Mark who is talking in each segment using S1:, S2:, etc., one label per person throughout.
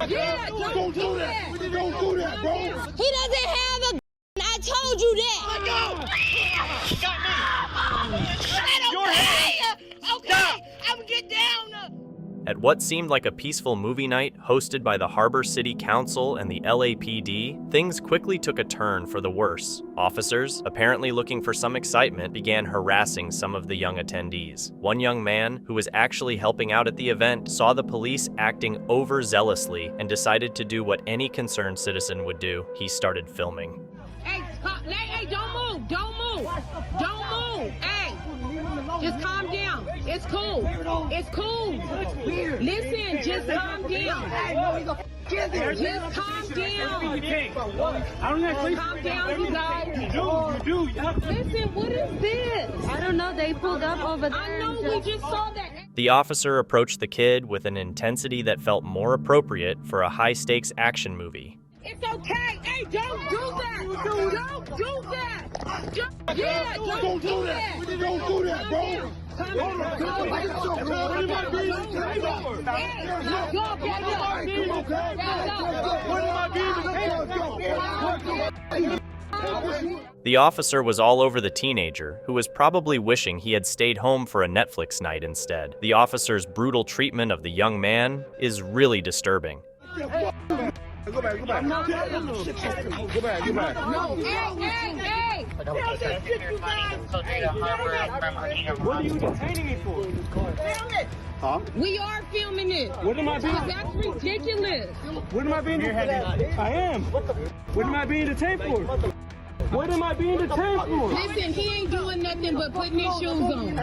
S1: Yeah, don't do that. Don't do that, bro. He doesn't have a gun. I told you that. Let go. Got me. Okay. I'm gonna get down.
S2: At what seemed like a peaceful movie night hosted by the Harbor City Council and the LAPD, things quickly took a turn for the worse. Officers, apparently looking for some excitement, began harassing some of the young attendees. One young man, who was actually helping out at the event, saw the police acting overzealously and decided to do what any concerned citizen would do. He started filming.
S1: Hey, don't move. Don't move. Don't move. Hey, just calm down. It's cool. It's cool. Listen, just calm down. Just calm down. Calm down, you guys. Listen, what is this?
S3: I don't know. They pulled up over there.
S1: I know, we just saw that.
S2: The officer approached the kid with an intensity that felt more appropriate for a high-stakes action movie.
S1: It's okay. Hey, don't do that. Don't do that. Yeah, don't do that. Don't do that, bro.
S2: The officer was all over the teenager, who was probably wishing he had stayed home for a Netflix night instead. The officer's brutal treatment of the young man is really disturbing.
S4: Go back. Go back.
S1: No, hey.
S4: What are you detaining me for? Huh?
S1: We are filming it.
S4: What am I being?
S1: That's ridiculous.
S4: What am I being detained for? I am. What am I being detained for? What am I being detained for?
S1: Listen, he ain't doing nothing but putting his shoes on.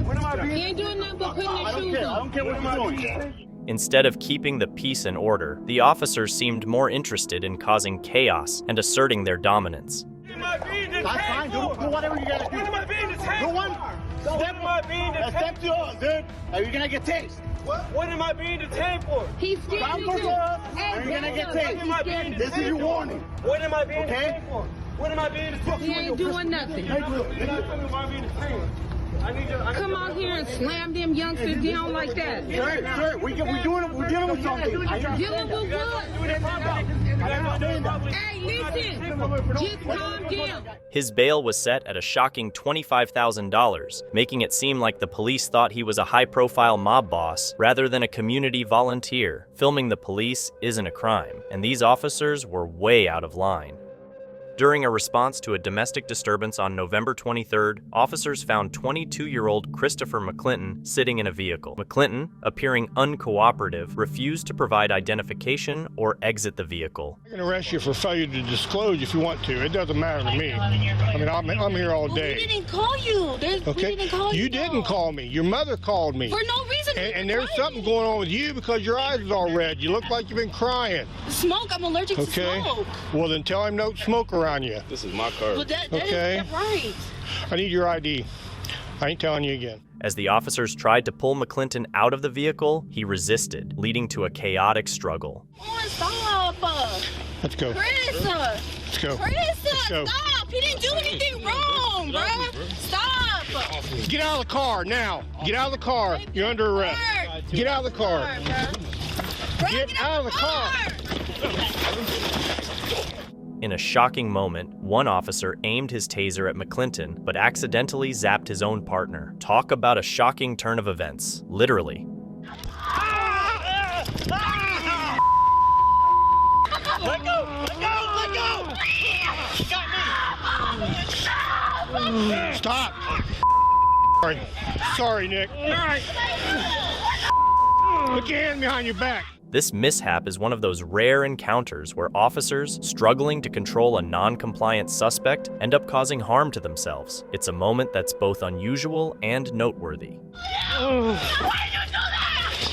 S4: What am I being?
S1: He ain't doing nothing but putting his shoes on.
S4: I don't care what you're doing.
S2: Instead of keeping the peace and order, the officers seemed more interested in causing chaos and asserting their dominance.
S4: That's fine. Do whatever you gotta do. What am I being detained for? Step to us, dude. Are you gonna get tased? What am I being detained for?
S1: He's scared.
S4: You're gonna get tased. This is your warning. What am I being detained for? What am I being detained for?
S1: He ain't doing nothing. Come out here and slam them youngsters down like that.
S4: Sir, we're dealing with something.
S1: Dealing with what? Hey, listen. Just calm down.
S2: His bail was set at a shocking $25,000, making it seem like the police thought he was a high-profile mob boss rather than a community volunteer. Filming the police isn't a crime, and these officers were way out of line. During a response to a domestic disturbance on November 23rd, officers found 22-year-old Christopher McClinton sitting in a vehicle. McClinton, appearing uncooperative, refused to provide identification or exit the vehicle.
S5: I can arrest you for failure to disclose if you want to. It doesn't matter to me. I mean, I'm here all day.
S3: We didn't call you.
S5: Okay?
S3: We didn't call you.
S5: You didn't call me. Your mother called me.
S3: For no reason.
S5: And there's something going on with you because your eyes are all red. You look like you've been crying.
S3: Smoke. I'm allergic to smoke.
S5: Well, then tell him don't smoke around you.
S6: This is my car.
S3: Well, that
S5: Okay.
S3: is right.
S5: I need your ID. I ain't telling you again.
S2: As the officers tried to pull McClinton out of the vehicle, he resisted, leading to a chaotic struggle.
S3: Come on, stop.
S5: Let's go.
S3: Chris.
S5: Let's go.
S3: Chris,
S5: Let's go.
S3: stop. He didn't do anything wrong, bro. Stop.
S5: Get out of the car now. Get out of the car. You're under arrest. Get out of the car. Get out of the car.
S2: In a shocking moment, one officer aimed his taser at McClinton, but accidentally zapped his own partner. Talk about a shocking turn of events, literally.
S4: Let go! Got me!
S5: Stop. Sorry, Nick. All right. Put your hand behind your back.
S2: This mishap is one of those rare encounters where officers, struggling to control a non-compliant suspect, end up causing harm to themselves. It's a moment that's both unusual and noteworthy.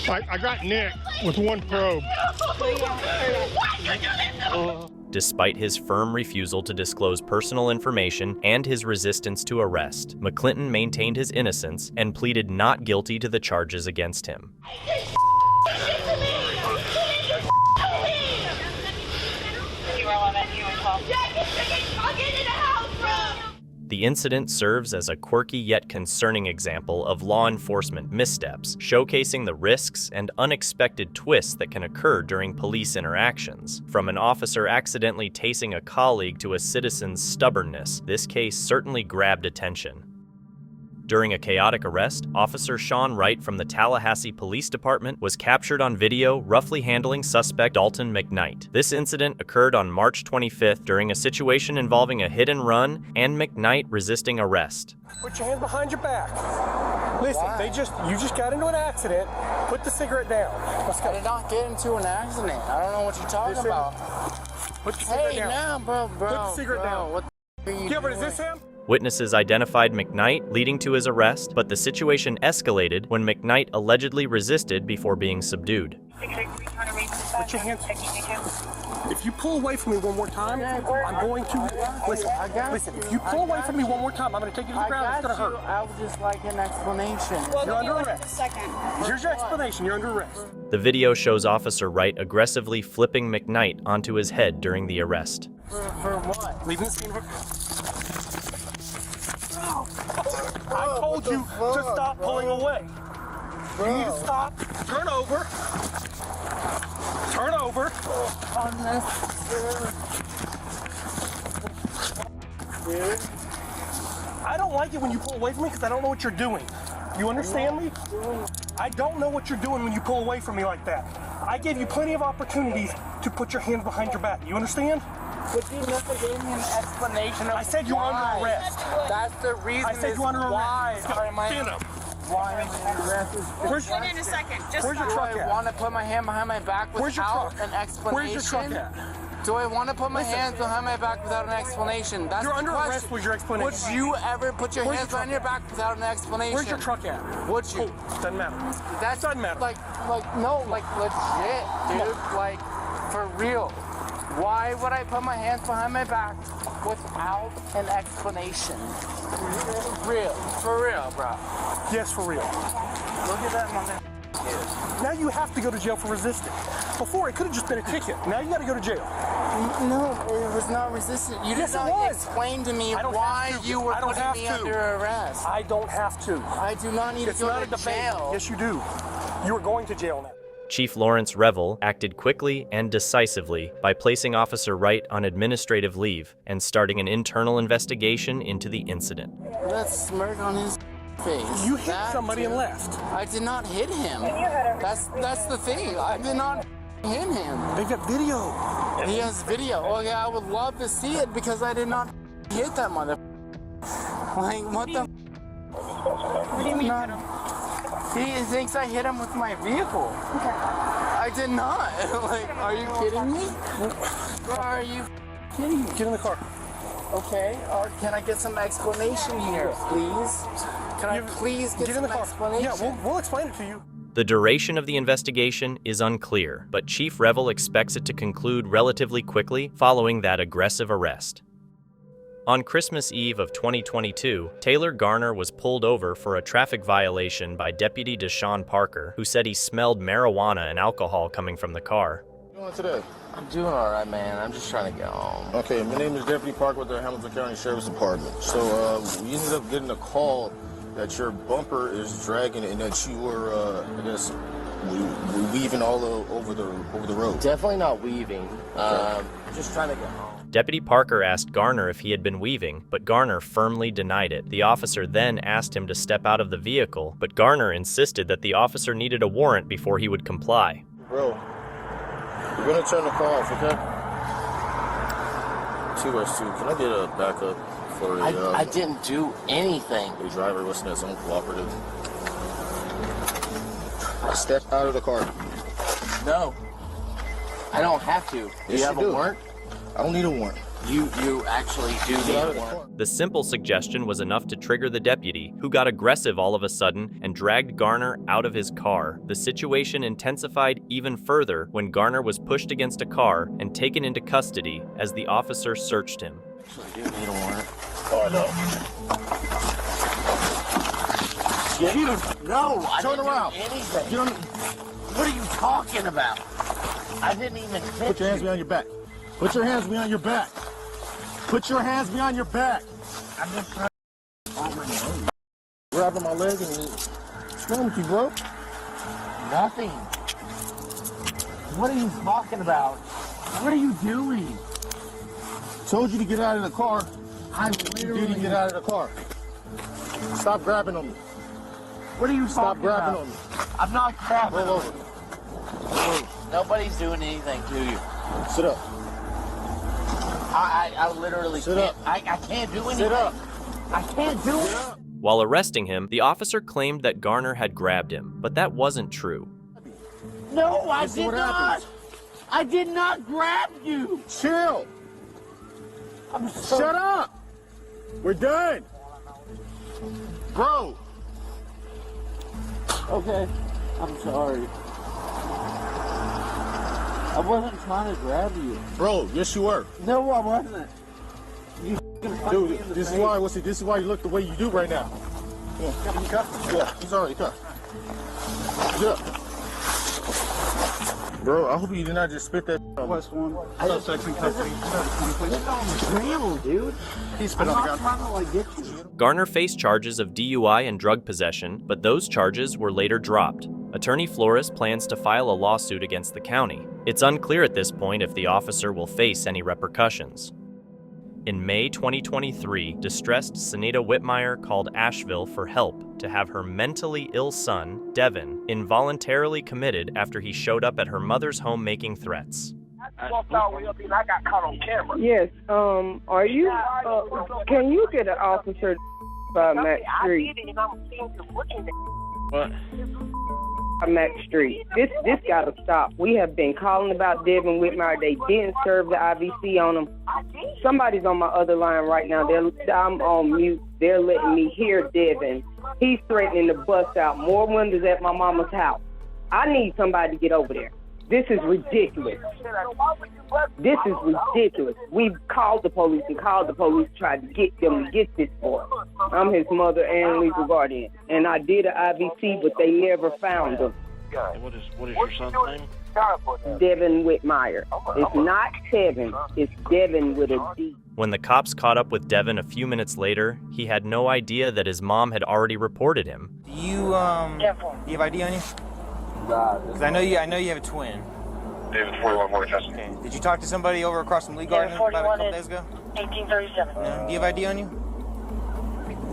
S5: I got Nick with one probe.
S2: Despite his firm refusal to disclose personal information and his resistance to arrest, McClinton maintained his innocence and pleaded not guilty to the charges against him. The incident serves as a quirky yet concerning example of law enforcement missteps, showcasing the risks and unexpected twists that can occur during police interactions. From an officer accidentally tasing a colleague to a citizen's stubbornness, this case certainly grabbed attention. During a chaotic arrest, Officer Sean Wright from the Tallahassee Police Department was captured on video roughly handling suspect Dalton McKnight. This incident occurred on March 25th during a situation involving a hit and run and McKnight resisting arrest.
S6: Put your hands behind your back. Listen, you just got into an accident. Put the cigarette down. Let's go.
S7: I did not get into an accident. I don't know what you're talking about.
S6: Put the cigarette down.
S7: Bro.
S6: Put the cigarette down.
S7: What the are you
S6: Gilbert,
S7: doing?
S6: is this him?
S2: Witnesses identified McKnight, leading to his arrest, but the situation escalated when McKnight allegedly resisted before being subdued.
S6: Put your hands. If you pull away from me one more time, I'm going to... Listen, if you pull away from me one more time, I'm going to take you to the ground. It's going to hurt.
S7: I would just like an explanation.
S6: You're under arrest. Here's your explanation. You're under arrest.
S2: The video shows Officer Wright aggressively flipping McKnight onto his head during the arrest.
S7: For what?
S6: Leaving the scene. I told you to stop pulling away. You need to stop. Turn over. Turn over.
S7: Dude.
S6: I don't like it when you pull away from me because I don't know what you're doing. You understand me? I don't know what you're doing when you pull away from me like that. I gave you plenty of opportunities to put your hands behind your back. You understand?
S7: But you never gave me an explanation of
S6: I said you were under arrest.
S7: That's the reason.
S6: I said you were under arrest.
S7: Why am I under arrest?
S6: Where's your truck
S7: Do I
S6: at?
S7: want to put my hand behind my back
S6: Where's your
S7: without
S6: truck?
S7: an explanation?
S6: Where's your truck at?
S7: Do I want to put my hands behind my back without an explanation? That's
S6: You're
S7: the
S6: under
S7: question.
S6: arrest was your explanation.
S7: Would you ever put your
S6: Where's
S7: hands
S6: your
S7: behind your
S6: truck
S7: back without an explanation?
S6: Where's your truck at?
S7: Would you?
S6: Cool. Doesn't matter.
S7: That
S6: doesn't matter.
S7: Like no, like legit, dude. Like for real. Why would I put my hands behind my back without an explanation? Real, for real, bro.
S6: Yes, for real.
S7: Look at that mother.
S6: Now you have to go to jail for resisting. Before, it could have just been a ticket. Now you got to go to jail.
S7: No, it was not resistant. You
S6: Yes,
S7: did
S6: it
S7: not
S6: was.
S7: explain to me
S6: I don't
S7: why
S6: have to.
S7: you were
S6: I don't
S7: putting
S6: have
S7: me
S6: to.
S7: under arrest.
S6: I don't have to.
S7: I do not need
S6: It's
S7: to go
S6: not a
S7: to
S6: debate.
S7: jail.
S6: Yes, you do. You are going to jail now.
S2: Chief Lawrence Revel acted quickly and decisively by placing Officer Wright on administrative leave and starting an internal investigation into the incident.
S7: That smirk on his face.
S6: You hit somebody and left.
S7: I did not hit him. That's the thing. I did not hit him.
S6: They've got video.
S7: He has video. Oh yeah, I would love to see it because I did not hit that mother. Like what the? What do you mean? He thinks I hit him with my vehicle. Okay. I did not. Like, are you kidding me? Are you kidding me?
S6: Get in the car.
S7: Okay. Or can I get some explanation here, please? Can I please get
S6: in
S7: some
S6: the car.
S7: explanation?
S6: Yeah, we'll explain it to you.
S2: The duration of the investigation is unclear, but Chief Revel expects it to conclude relatively quickly following that aggressive arrest. On Christmas Eve of 2022, Taylor Garner was pulled over for a traffic violation by Deputy Deshaun Parker, who said he smelled marijuana and alcohol coming from the car.
S8: What are you doing today?
S7: I'm doing all right, man. I'm just trying to get home.
S8: Okay, my name is Deputy Parker with the Hamilton County Sheriff's Department. So we ended up getting a call that your bumper is dragging and that you were, I guess, weaving all over the road.
S7: Definitely not weaving. Just trying to get home.
S2: Deputy Parker asked Garner if he had been weaving, but Garner firmly denied it. The officer then asked him to step out of the vehicle, but Garner insisted that the officer needed a warrant before he would comply.
S8: Bro, you're gonna turn the car off, okay? 2S2, can I get a backup for a...
S7: I didn't do anything.
S8: A driver listening that's uncooperative. Step out of the car.
S7: No. I don't have to. Do you have a warrant?
S8: I don't need a warrant.
S7: You actually do need a warrant.
S2: The simple suggestion was enough to trigger the deputy, who got aggressive all of a sudden and dragged Garner out of his car. The situation intensified even further when Garner was pushed against a car and taken into custody as the officer searched him.
S7: I do need a warrant.
S8: Oh, no.
S7: No, I
S8: Turn
S7: didn't
S8: around.
S7: do anything.
S8: Get on,
S7: What are you talking about? I didn't even hit
S8: put your hands behind your back. Put your hands behind your back. Put your hands behind your back. Grabbing my leg and what's wrong with you, bro?
S7: Nothing. What are you talking about? What are you doing?
S8: Told you to get out of the car.
S7: I
S8: You
S7: literally
S8: didn't get out of the car. Stop grabbing on me.
S7: What are you
S8: Stop
S7: talking
S8: grabbing
S7: about?
S8: on me.
S7: I'm not grabbing.
S8: Roll over.
S7: Nobody's doing anything to you.
S8: Sit up.
S7: I literally
S8: Sit
S7: can't.
S8: up.
S7: I can't do anything.
S8: Sit up.
S7: I can't do it.
S2: While arresting him, the officer claimed that Garner had grabbed him, but that wasn't true.
S7: No, I
S8: This is
S7: did
S8: what
S7: not.
S8: happens.
S7: I did not grab you.
S8: Chill.
S7: I'm so
S8: Shut up. We're done. Bro.
S7: Okay. I'm sorry. I wasn't trying to grab you.
S8: Bro, yes you were.
S7: No, I wasn't. You f***ing
S8: Dude, this is why, this is why you look the way you do right now. Yeah, he's already cut. Get up. Bro, I hope you did not just spit that on me.
S7: Suspects in custody. Real, dude.
S8: He spit
S7: I'm
S8: on the
S7: not
S8: ground.
S7: trying to like get you.
S2: Garner faced charges of DUI and drug possession, but those charges were later dropped. Attorney Flores plans to file a lawsuit against the county. It's unclear at this point if the officer will face any repercussions. In May 2023, distressed Sunita Whitmire called Asheville for help to have her mentally ill son, Devin, involuntarily committed after he showed up at her mother's home making threats.
S9: I walked all the way up here and I got caught on camera.
S1: Yes, are you, can you get an officer by Mac
S9: I
S1: Street?
S9: did it and I'm seeing you looking at
S8: What?
S1: Mac Street. This gotta stop. We have been calling about Devin Whitmire. They didn't serve the IVC on him. Somebody's on my other line right now. I'm on mute. They're letting me hear Devin. He's threatening to bust out more windows at my mama's house. I need somebody to get over there. This is ridiculous. This is ridiculous. We've called the police and called the police, tried to get them to get this boy. I'm his mother and legal guardian. And I did an IVC, but they never found him.
S10: What is your son's name?
S1: Devin Whitmire. It's not Tevin. It's Devin with a D.
S2: When the cops caught up with Devin a few minutes later, he had no idea that his mom had already reported him.
S11: Do you have ID on you? Because I know you have a twin.
S10: David 41 Morgan Testing.
S11: Okay. Did you talk to somebody over across from Lee Garden about a couple days ago?
S9: 1837.
S11: No. Do you have ID on you?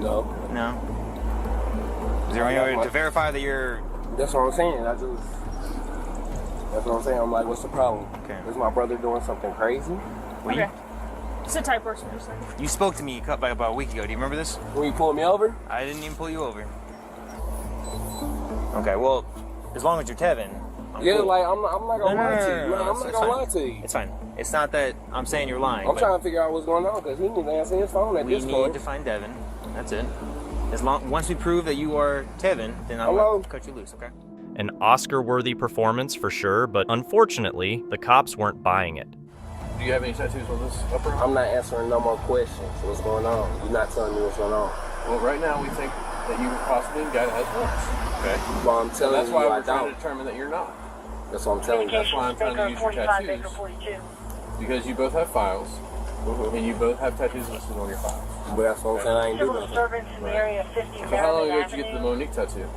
S7: No.
S11: No. Is there any way to verify that you're...
S7: That's what I'm saying. That's what I'm saying. I'm like, what's the problem?
S11: Okay.
S7: Is my brother doing something crazy?
S11: Well,
S3: Okay. Sit tight, person.
S11: you spoke to me about a week ago. Do you remember this?
S7: When you pulled me over?
S11: I didn't even pull you over. Okay, well, as long as you're Tevin.
S7: Yeah,
S11: cool.
S7: like I'm not gonna lie to you.
S11: No,
S7: I'm not gonna lie to you.
S11: It's fine. It's not that I'm saying you're lying.
S7: I'm
S11: but
S7: trying to figure out what's going on because he needs to answer his phone at
S11: we
S7: this
S11: need
S7: point.
S11: to find Devin. That's it. Once we prove that you are Tevin, then I'll
S7: Hello?
S11: cut you loose, okay?
S2: An Oscar-worthy performance for sure, but unfortunately, the cops weren't buying it.
S10: Do you have any tattoos on this upper arm?
S7: I'm not answering no more questions. What's going on? You're not telling me what's going on.
S10: Well, right now we think that you possibly the guy that has warrants. Okay.
S7: Well, I'm
S10: So
S7: telling
S10: that's
S7: you
S10: why
S7: I
S10: we're trying to
S7: don't.
S10: determine that you're not.
S7: That's what I'm telling you.
S10: That's why I'm trying to use your tattoos. Because you both have files, and you both have tattoos listed on your files.
S7: But that's what I'm saying. I ain't doing
S9: Civil
S7: nothing.
S9: servants in the area of 50
S10: So how long ago
S9: Maryland
S10: did you get the
S9: Avenue.
S10: Monique tattoo?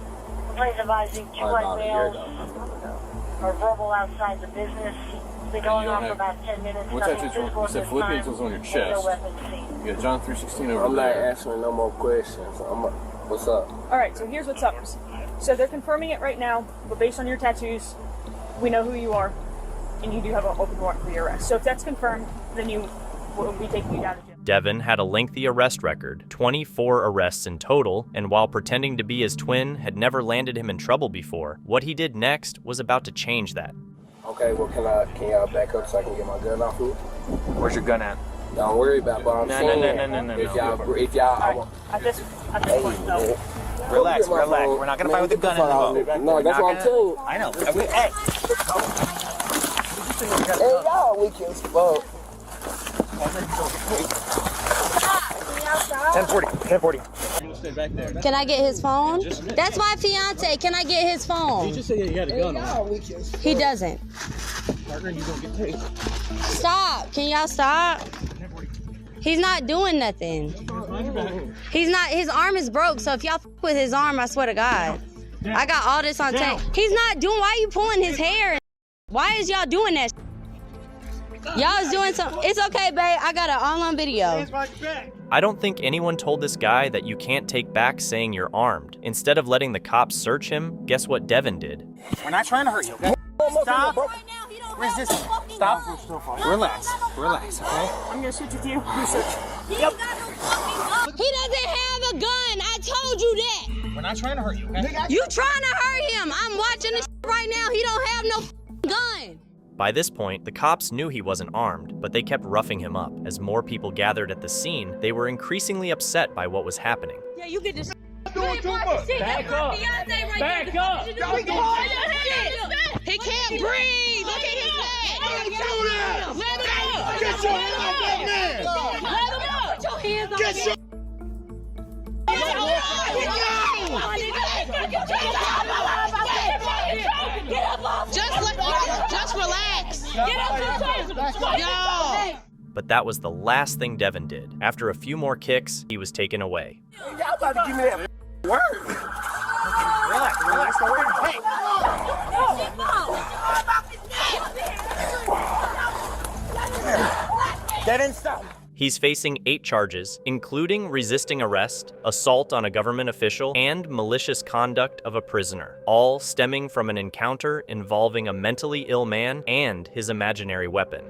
S9: Please advising two
S7: Probably
S9: white
S7: about a year
S9: males
S7: ago.
S9: are verbal outside the business. Been going
S10: don't
S9: on for
S10: have-
S9: about 10 minutes.
S10: what
S9: Nothing
S10: tattoos?
S9: physical
S10: You
S9: at
S10: said
S9: this
S10: Philippians
S9: time.
S10: was on your
S9: And
S10: chest.
S9: No weapons seen.
S10: You got John 3:16 over
S7: I'm not
S10: there.
S7: answering no more questions. What's up?
S3: All right, so here's what's up. So they're confirming it right now, but based on your tattoos, we know who you are, and you do have an open warrant for your arrest. So if that's confirmed, then we'll be taking you down to jail.
S2: Devin had a lengthy arrest record, 24 arrests in total, and while pretending to be his twin had never landed him in trouble before, what he did next was about to change that.
S7: Okay, well, can y'all back up so I can get my gun off here?
S11: Where's your gun at?
S7: Don't worry about it, but I'm
S11: No,
S7: saying
S11: no.
S7: if y'all,
S3: At this point, though.
S11: Relax.
S7: Get my phone.
S11: We're not gonna
S7: Man,
S11: fight with the
S7: get the
S11: gun in
S7: fuck
S11: the
S7: out of
S11: boat.
S7: here. No, that's what I'm telling you.
S11: I know. Hey.
S7: Hey, y'all weak as fuck.
S11: 1040.
S12: Can I get his phone? That's my fiance. Can I get his phone?
S6: You just said he had a gun on.
S12: He doesn't.
S6: Partner, you don't get paid.
S12: Stop. Can y'all stop? He's not doing nothing. He's not, his arm is broke, so if y'all with his arm, I swear to God. I got all this on tape. He's not doing, why are you pulling his hair? Why is y'all doing that? Y'all is doing something. It's okay, babe. I got it all on video.
S2: I don't think anyone told this guy that you can't take back saying you're armed. Instead of letting the cops search him, guess what Devin did?
S11: We're not trying to hurt you, okay? Stop. Resist. Stop. Relax. Relax, okay?
S3: I'm gonna shoot with you. You search. Yep.
S12: He doesn't have a gun. I told you that.
S11: We're not trying to hurt you, okay?
S12: You trying to hurt him. I'm watching this right now. He don't have no gun.
S2: By this point, the cops knew he wasn't armed, but they kept roughing him up. As more people gathered at the scene, they were increasingly upset by what was happening.
S12: Yeah, you get this.
S4: Doing too much.
S3: Back up. Back up.
S12: He can't breathe. Look at his head. Let him up.
S4: Get your hands off that man.
S12: Let him up. Put your hands on
S4: Get your...
S12: Just relax. Get up. Yo.
S2: But that was the last thing Devin did. After a few more kicks, he was taken away.
S6: Y'all about to give me that word.
S11: Relax, relax. Hey. That didn't stop.
S2: He's facing 8 charges, including resisting arrest, assault on a government official, and malicious conduct of a prisoner, all stemming from an encounter involving a mentally ill man and his imaginary weapon.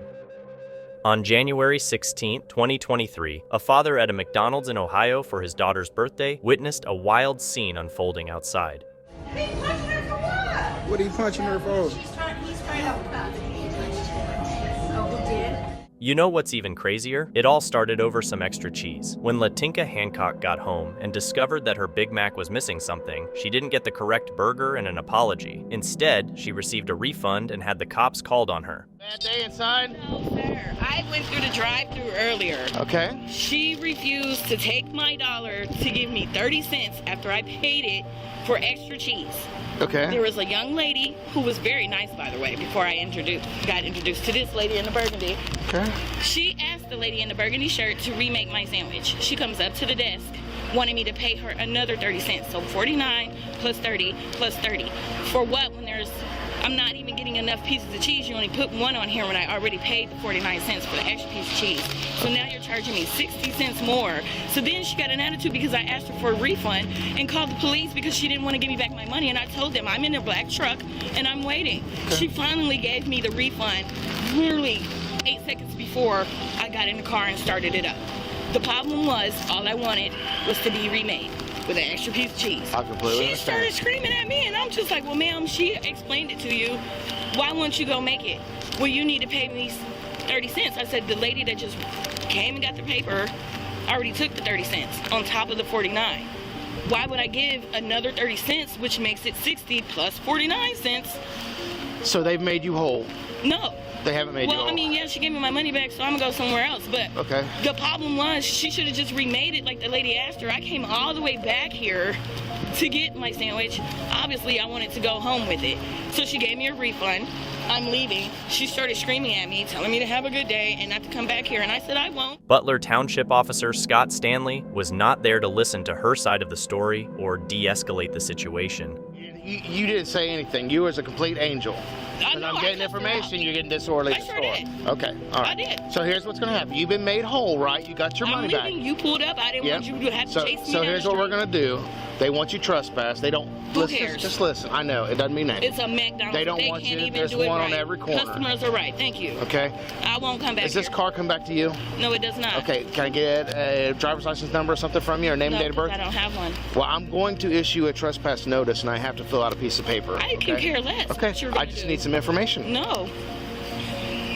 S2: On January 16, 2023, a father at a McDonald's in Ohio for his daughter's birthday witnessed a wild scene unfolding outside.
S13: He's punching her for what?
S14: What are you punching her for?
S13: He's trying out the cops. Oh, who did?
S2: You know what's even crazier? It all started over some extra cheese. When Latinka Hancock got home and discovered that her Big Mac was missing something, she didn't get the correct burger and an apology. Instead, she received a refund and had the cops called on her.
S5: Bad day inside?
S15: No, sir. I went through the drive-thru earlier.
S5: Okay.
S15: She refused to take my dollar to give me 30 cents after I paid it for extra cheese.
S5: Okay.
S15: There was a young lady who was very nice, by the way, before I got introduced to this lady in the burgundy.
S5: Okay.
S15: She asked the lady in the burgundy shirt to remake my sandwich. She comes up to the desk, wanting me to pay her another 30 cents. So 49 plus 30 plus 30. For what when I'm not even getting enough pieces of cheese. You only put one on here when I already paid the 49 cents for the extra piece of cheese. So now you're charging me 60 cents more. So then she got an attitude because I asked her for a refund and called the police because she didn't want to give me back my money. And I told them I'm in a black truck and I'm waiting. Okay. She finally gave me the refund literally 8 seconds before I got in the car and started it up. The problem was all I wanted was to be remade with an extra piece of cheese.
S5: I completely
S15: She started screaming at me and I'm just like, well, ma'am, she explained it to you. Why won't you go make it? Well, you need to pay me 30 cents. I said, the lady that just came and got the paper already took the 30 cents on top of the 49. Why would I give another 30 cents, which makes it 60 plus 49 cents?
S5: So they've made you whole?
S15: No.
S5: They haven't made you whole?
S15: Well, I mean, yeah, she gave me my money back, so I'm gonna go somewhere else, but
S5: okay.
S15: The problem was she should have just remade it like the lady asked her. I came all the way back here to get my sandwich. Obviously, I wanted to go home with it. So she gave me a refund. I'm leaving. She started screaming at me, telling me to have a good day and not to come back here, and I said I won't.
S2: Butler Township Officer Scott Stanley was not there to listen to her side of the story or de-escalate the situation.
S5: You didn't say anything. You was a complete angel.
S15: I know,
S5: I'm getting information, you're getting disorderly.
S15: I sure did.
S5: Okay, all right.
S15: I did.
S5: So here's what's going to happen. You've been made whole, right? You got your money back.
S15: You pulled up. I didn't want you to have to chase me.
S5: So here's what we're going to do. They want you trespass. They don't.
S15: Who cares?
S5: Just listen. I know it doesn't mean that.
S15: It's a McDonald's.
S5: They don't want
S15: can't
S5: you.
S15: Even
S5: There's
S15: do
S5: one
S15: it
S5: on
S15: right.
S5: every corner.
S15: Customers are right. Thank you.
S5: Okay.
S15: I won't come back.
S5: Does this car come back to you?
S15: No, it does not.
S5: Okay. Can I get a driver's license number or something from you, or name and date of birth?
S15: I don't have one.
S5: Well, I'm going to issue a trespass notice, and I have to fill out a piece of paper.
S15: I can care less.
S5: Okay. I just need some information.
S15: No.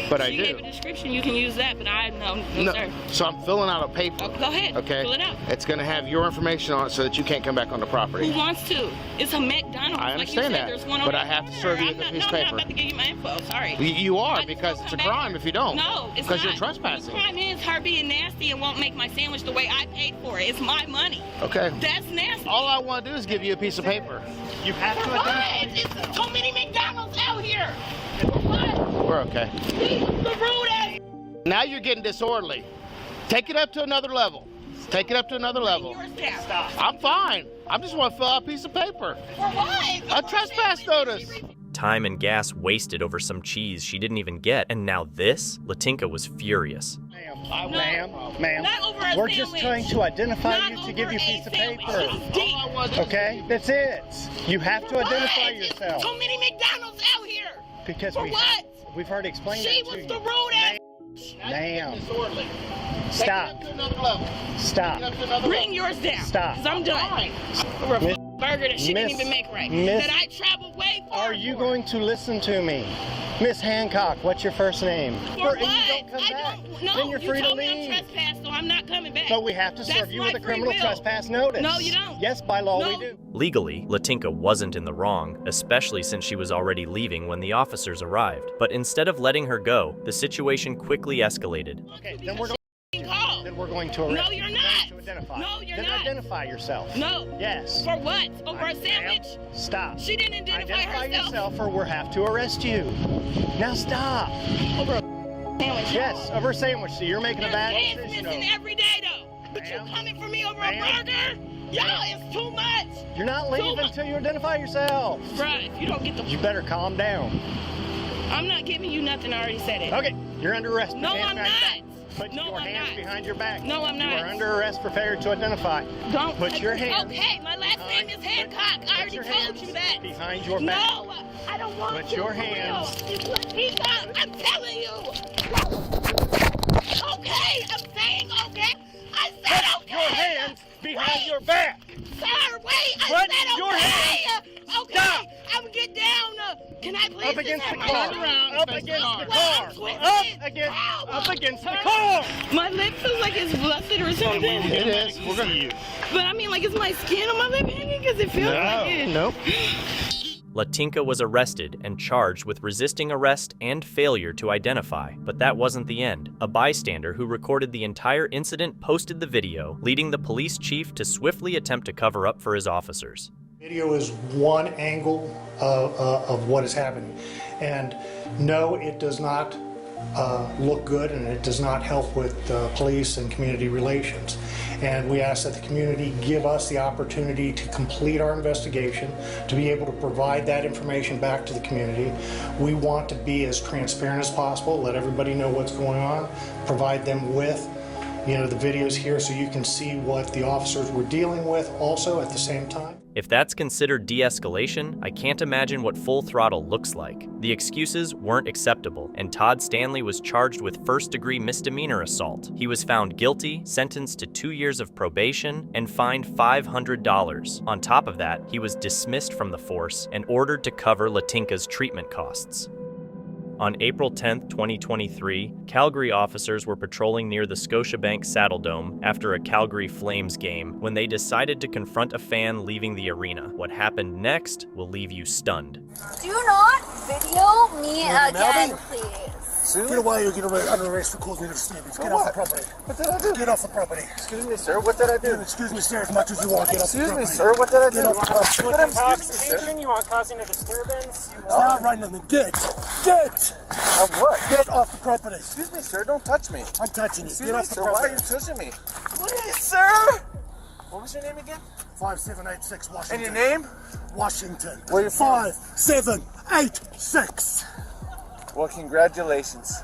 S5: But I do.
S15: You gave a description, you can use that, but no, sir.
S5: So I'm filling out a paper.
S15: Oh, go ahead.
S5: Okay.
S15: Fill it out.
S5: It's going to have your information on it so that you can't come back on the property.
S15: Who wants to? It's a McDonald's.
S5: I understand
S15: like you said,
S5: that.
S15: There's one
S5: but
S15: on
S5: I have to serve you with a piece of paper.
S15: I'm not about to give you my info. Sorry.
S5: You are, because it's a crime if you don't.
S15: No, it's not.
S5: Because you're trespassing.
S15: The crime is her being nasty and won't make my sandwich the way I paid for it. It's my money.
S5: Okay.
S15: That's nasty.
S5: All I want to do is give you a piece of paper.
S4: You have to
S15: identify. It's so many McDonald's out here.
S5: We're okay.
S15: The rude ass.
S5: Now you're getting disorderly. Take it up to another level. Take it up to another level.
S15: Stop.
S5: I'm fine. I just want to fill out a piece of paper.
S15: For what?
S5: A trespass notice.
S2: Time and gas wasted over some cheese she didn't even get, and now this? Latinka was furious.
S11: Ma'am,
S15: Not over a
S11: we're
S15: sandwich.
S11: just trying to identify
S15: Not
S11: you to
S15: over
S11: give you a
S15: a
S11: piece of
S15: sandwich.
S11: paper.
S15: This is deep.
S11: Okay, that's it. You have to identify
S15: There's
S11: yourself.
S15: too many McDonald's out here.
S11: Because
S15: For what?
S11: we've already explained
S15: She
S11: that to
S15: was
S11: you.
S15: the rude ass.
S11: Ma'am,
S5: Disorderly.
S11: stop.
S5: Take it up to another level.
S11: Stop.
S5: Take it up to another
S15: Bring
S5: level.
S15: yours down.
S11: Stop.
S15: Because I'm done. Over a
S11: Miss-
S15: burger that she didn't
S11: Miss-
S15: even make right.
S11: Miss-
S15: That I traveled way far
S11: Are you
S15: for.
S11: going to listen to me? Miss Hancock, what's your first name?
S15: For
S11: And
S15: what?
S11: you don't come
S15: I
S11: back.
S15: don't. No,
S11: Then you're free
S15: you
S11: to
S15: told me
S11: leave.
S15: I'm trespassed, so I'm not coming back.
S11: But we have to
S15: That's
S11: serve you
S15: my
S11: with a
S15: free
S11: criminal
S15: will.
S11: trespass notice.
S15: No, you don't.
S11: Yes, by law
S15: No.
S11: we do.
S2: Legally, Latinka wasn't in the wrong, especially since she was already leaving when the officers arrived. But instead of letting her go, the situation quickly escalated.
S11: Okay, then we're going to arrest
S15: No,
S11: you.
S15: you're
S11: We're
S15: not.
S11: going to identify.
S15: No, you're
S11: then
S15: not.
S11: identify yourself.
S15: No.
S11: Yes.
S15: For what? Over a sandwich?
S11: Stop.
S15: She didn't identify herself.
S11: yourself or we'll have to arrest you. Now stop.
S15: Over a sandwich.
S11: Yes, over a sandwich. So you're making a bad
S15: Kids
S11: decision.
S15: missing every day though. But you coming for me over a burger? Y'all, it's too much.
S11: You're not leaving until you identify yourself.
S15: Right, if you don't get the...
S11: You better calm down.
S15: I'm not giving you nothing, I already said it.
S11: Okay, you're under arrest.
S15: No,
S11: Put your
S15: I'm
S11: hands behind your
S15: not.
S11: back. Put
S15: No,
S11: your
S15: I'm
S11: hands
S15: not.
S11: behind your back.
S15: No, I'm not.
S11: You are under arrest for failure to identify.
S15: Don't.
S11: Put your hands.
S15: Okay, my last name is Hancock. I already
S11: your
S15: told
S11: hands
S15: you that.
S11: behind your back.
S15: No, I don't want
S11: Put
S15: to.
S11: your
S15: for
S11: hands.
S15: real. It's Latinka, I'm telling you. Okay, I'm saying okay. I said okay.
S11: Your hands behind your back.
S15: Sir, wait, I
S11: Put
S15: said
S11: your
S15: okay.
S11: hands.
S15: Okay,
S11: Stop.
S15: I'm gonna get down. Can I please
S11: Up against
S15: just
S11: the
S15: have my
S11: car.
S15: hand?
S11: Up against the car. Up against the
S15: Sir,
S11: car.
S15: My lip feels like it's busted or something.
S5: It is. We're going to...
S15: But I mean, like, is my skin on my lip hanging? Because it feels like it.
S11: Nope.
S2: Latinka was arrested and charged with resisting arrest and failure to identify. But that wasn't the end. A bystander who recorded the entire incident posted the video, leading the police chief to swiftly attempt to cover up for his officers.
S14: Video is one angle of what is happening. And no, it does not look good, and it does not help with police and community relations. And we ask that the community give us the opportunity to complete our investigation, to be able to provide that information back to the community. We want to be as transparent as possible, let everybody know what's going on, provide them with the videos here so you can see what the officers were dealing with also at the same time.
S2: If that's considered de-escalation, I can't imagine what full throttle looks like. The excuses weren't acceptable, and Todd Stanley was charged with first-degree misdemeanor assault. He was found guilty, sentenced to 2 years of probation, and fined $500. On top of that, he was dismissed from the force and ordered to cover Latinka's treatment costs. On April 10, 2023, Calgary officers were patrolling near the Scotiabank Saddledome after a Calgary Flames game when they decided to confront a fan leaving the arena. What happened next will leave you stunned.
S16: Do not video me again, please.
S4: Get away, you're getting under arrest for causing a disturbance. Get off the property. What did I do? Get off the property.
S10: Excuse me, sir. What did I do?
S4: Excuse me, sir, as much as you want. Get off the property.
S10: Excuse me, sir. What did I do?
S4: Get off the property.
S10: What did I do?
S6: You want causing a disturbance?
S4: Stop right now. Get.
S10: Of what?
S4: Get off the property.
S10: Excuse me, sir. Don't touch me.
S4: I'm touching you.
S10: Excuse
S4: Get
S10: me,
S4: off the
S10: sir. Why
S4: property.
S10: are you touching me? Please, sir. What was your name again?
S4: 5786 Washington.
S10: And your name?
S4: Washington.
S10: Where you from?
S4: 5786.
S10: Well, congratulations.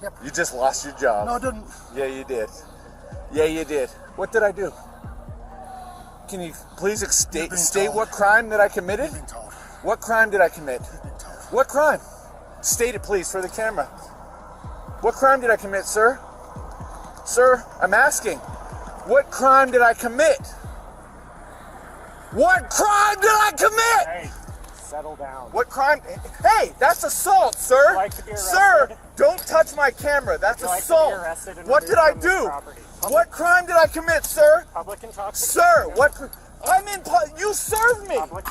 S4: Yep.
S10: You just lost your job.
S4: No, I didn't.
S10: Yeah, you did. Yeah, you did. What did I do? Can you please state what crime that I committed? What crime did I commit? What crime? State it, please, for the camera. What crime did I commit, sir? Sir, I'm asking. What crime did I commit? What crime did I commit?
S6: Hey, settle down.
S10: What crime? Hey, that's assault, sir.
S6: Like to be arrested?
S10: Sir, don't touch my camera. That's
S6: Would you like to be
S10: assault.
S6: arrested and
S10: What did I
S6: removed from this
S10: do?
S6: property?
S10: What crime did I commit, sir?
S6: Public intoxication.
S10: Sir, what? I'm in. You served me.
S6: Public.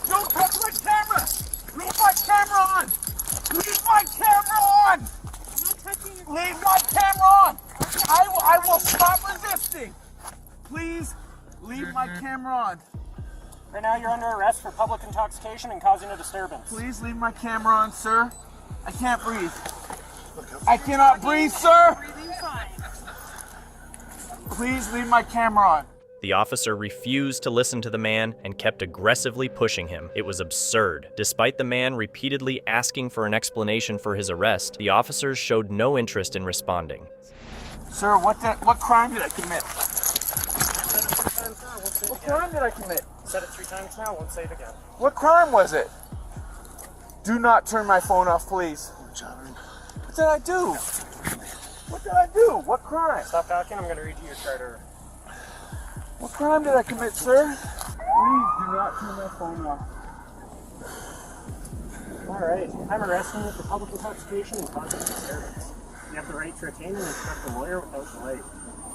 S10: Don't touch my camera. Leave my camera on. Leave my camera on. Leave my camera on. I will stop resisting. Please leave my camera on.
S6: Right now you're under arrest for public intoxication and causing a disturbance.
S10: Please leave my camera on, sir. I can't breathe. I cannot breathe, sir. Please leave my camera on.
S2: The officer refused to listen to the man and kept aggressively pushing him. It was absurd. Despite the man repeatedly asking for an explanation for his arrest, the officers showed no interest in responding.
S10: Sir, what crime did I commit? What crime did I commit?
S6: Said it 3 times now, won't say it again.
S10: What crime was it? Do not turn my phone off, please. What did I do? What did I do? What crime?
S6: Stop talking, I'm gonna read you your charter.
S10: What crime did I commit, sir? Please do not turn my phone off.
S6: Alright, I'm arresting you for public intoxication and causing disturbance. You have the right to retain and instruct a lawyer without delay.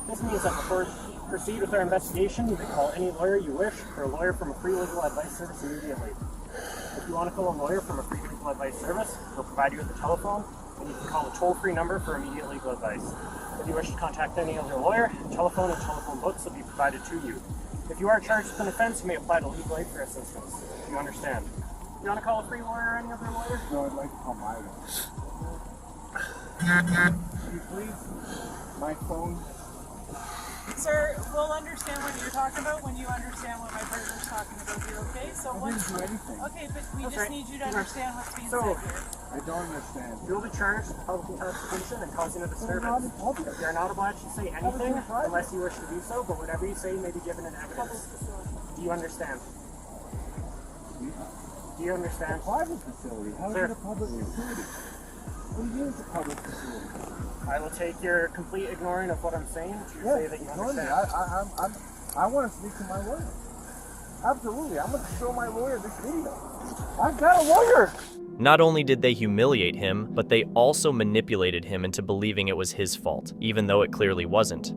S6: This means that before we proceed with our investigation, you can call any lawyer you wish or a lawyer from a free legal advice service immediately. If you want to call a lawyer from a free legal advice service, we'll provide you with a telephone, and you can call the toll-free number for immediate legal advice. If you wish to contact any other lawyer, telephone and telephone books will be provided to you. If you are charged with an offense, you may apply to legal aid for assistance. Do you understand? You want to call a free lawyer or any other lawyer?
S10: No, I'd like to call my lawyer. Could you please? My phone.
S17: Sir, we'll understand what you're talking about when you understand what my partner's talking about here, okay? So
S10: I didn't do anything.
S17: Okay, but we just need you to understand what's being
S6: So,
S17: said here.
S10: I don't understand.
S6: You'll be charged with public intoxication and causing a disturbance. You're not obliged to say anything unless you wish to do so, but whatever you say may be given in evidence. Do you understand? Do you understand?
S10: Private facility. How is it a public facility? What do you mean it's a public facility?
S6: I will take your complete ignoring of what I'm saying to say that you understand.
S10: I want to speak to my lawyer. Absolutely. I'm going to show my lawyer this video. I've got a lawyer.
S2: Not only did they humiliate him, but they also manipulated him into believing it was his fault, even though it clearly wasn't.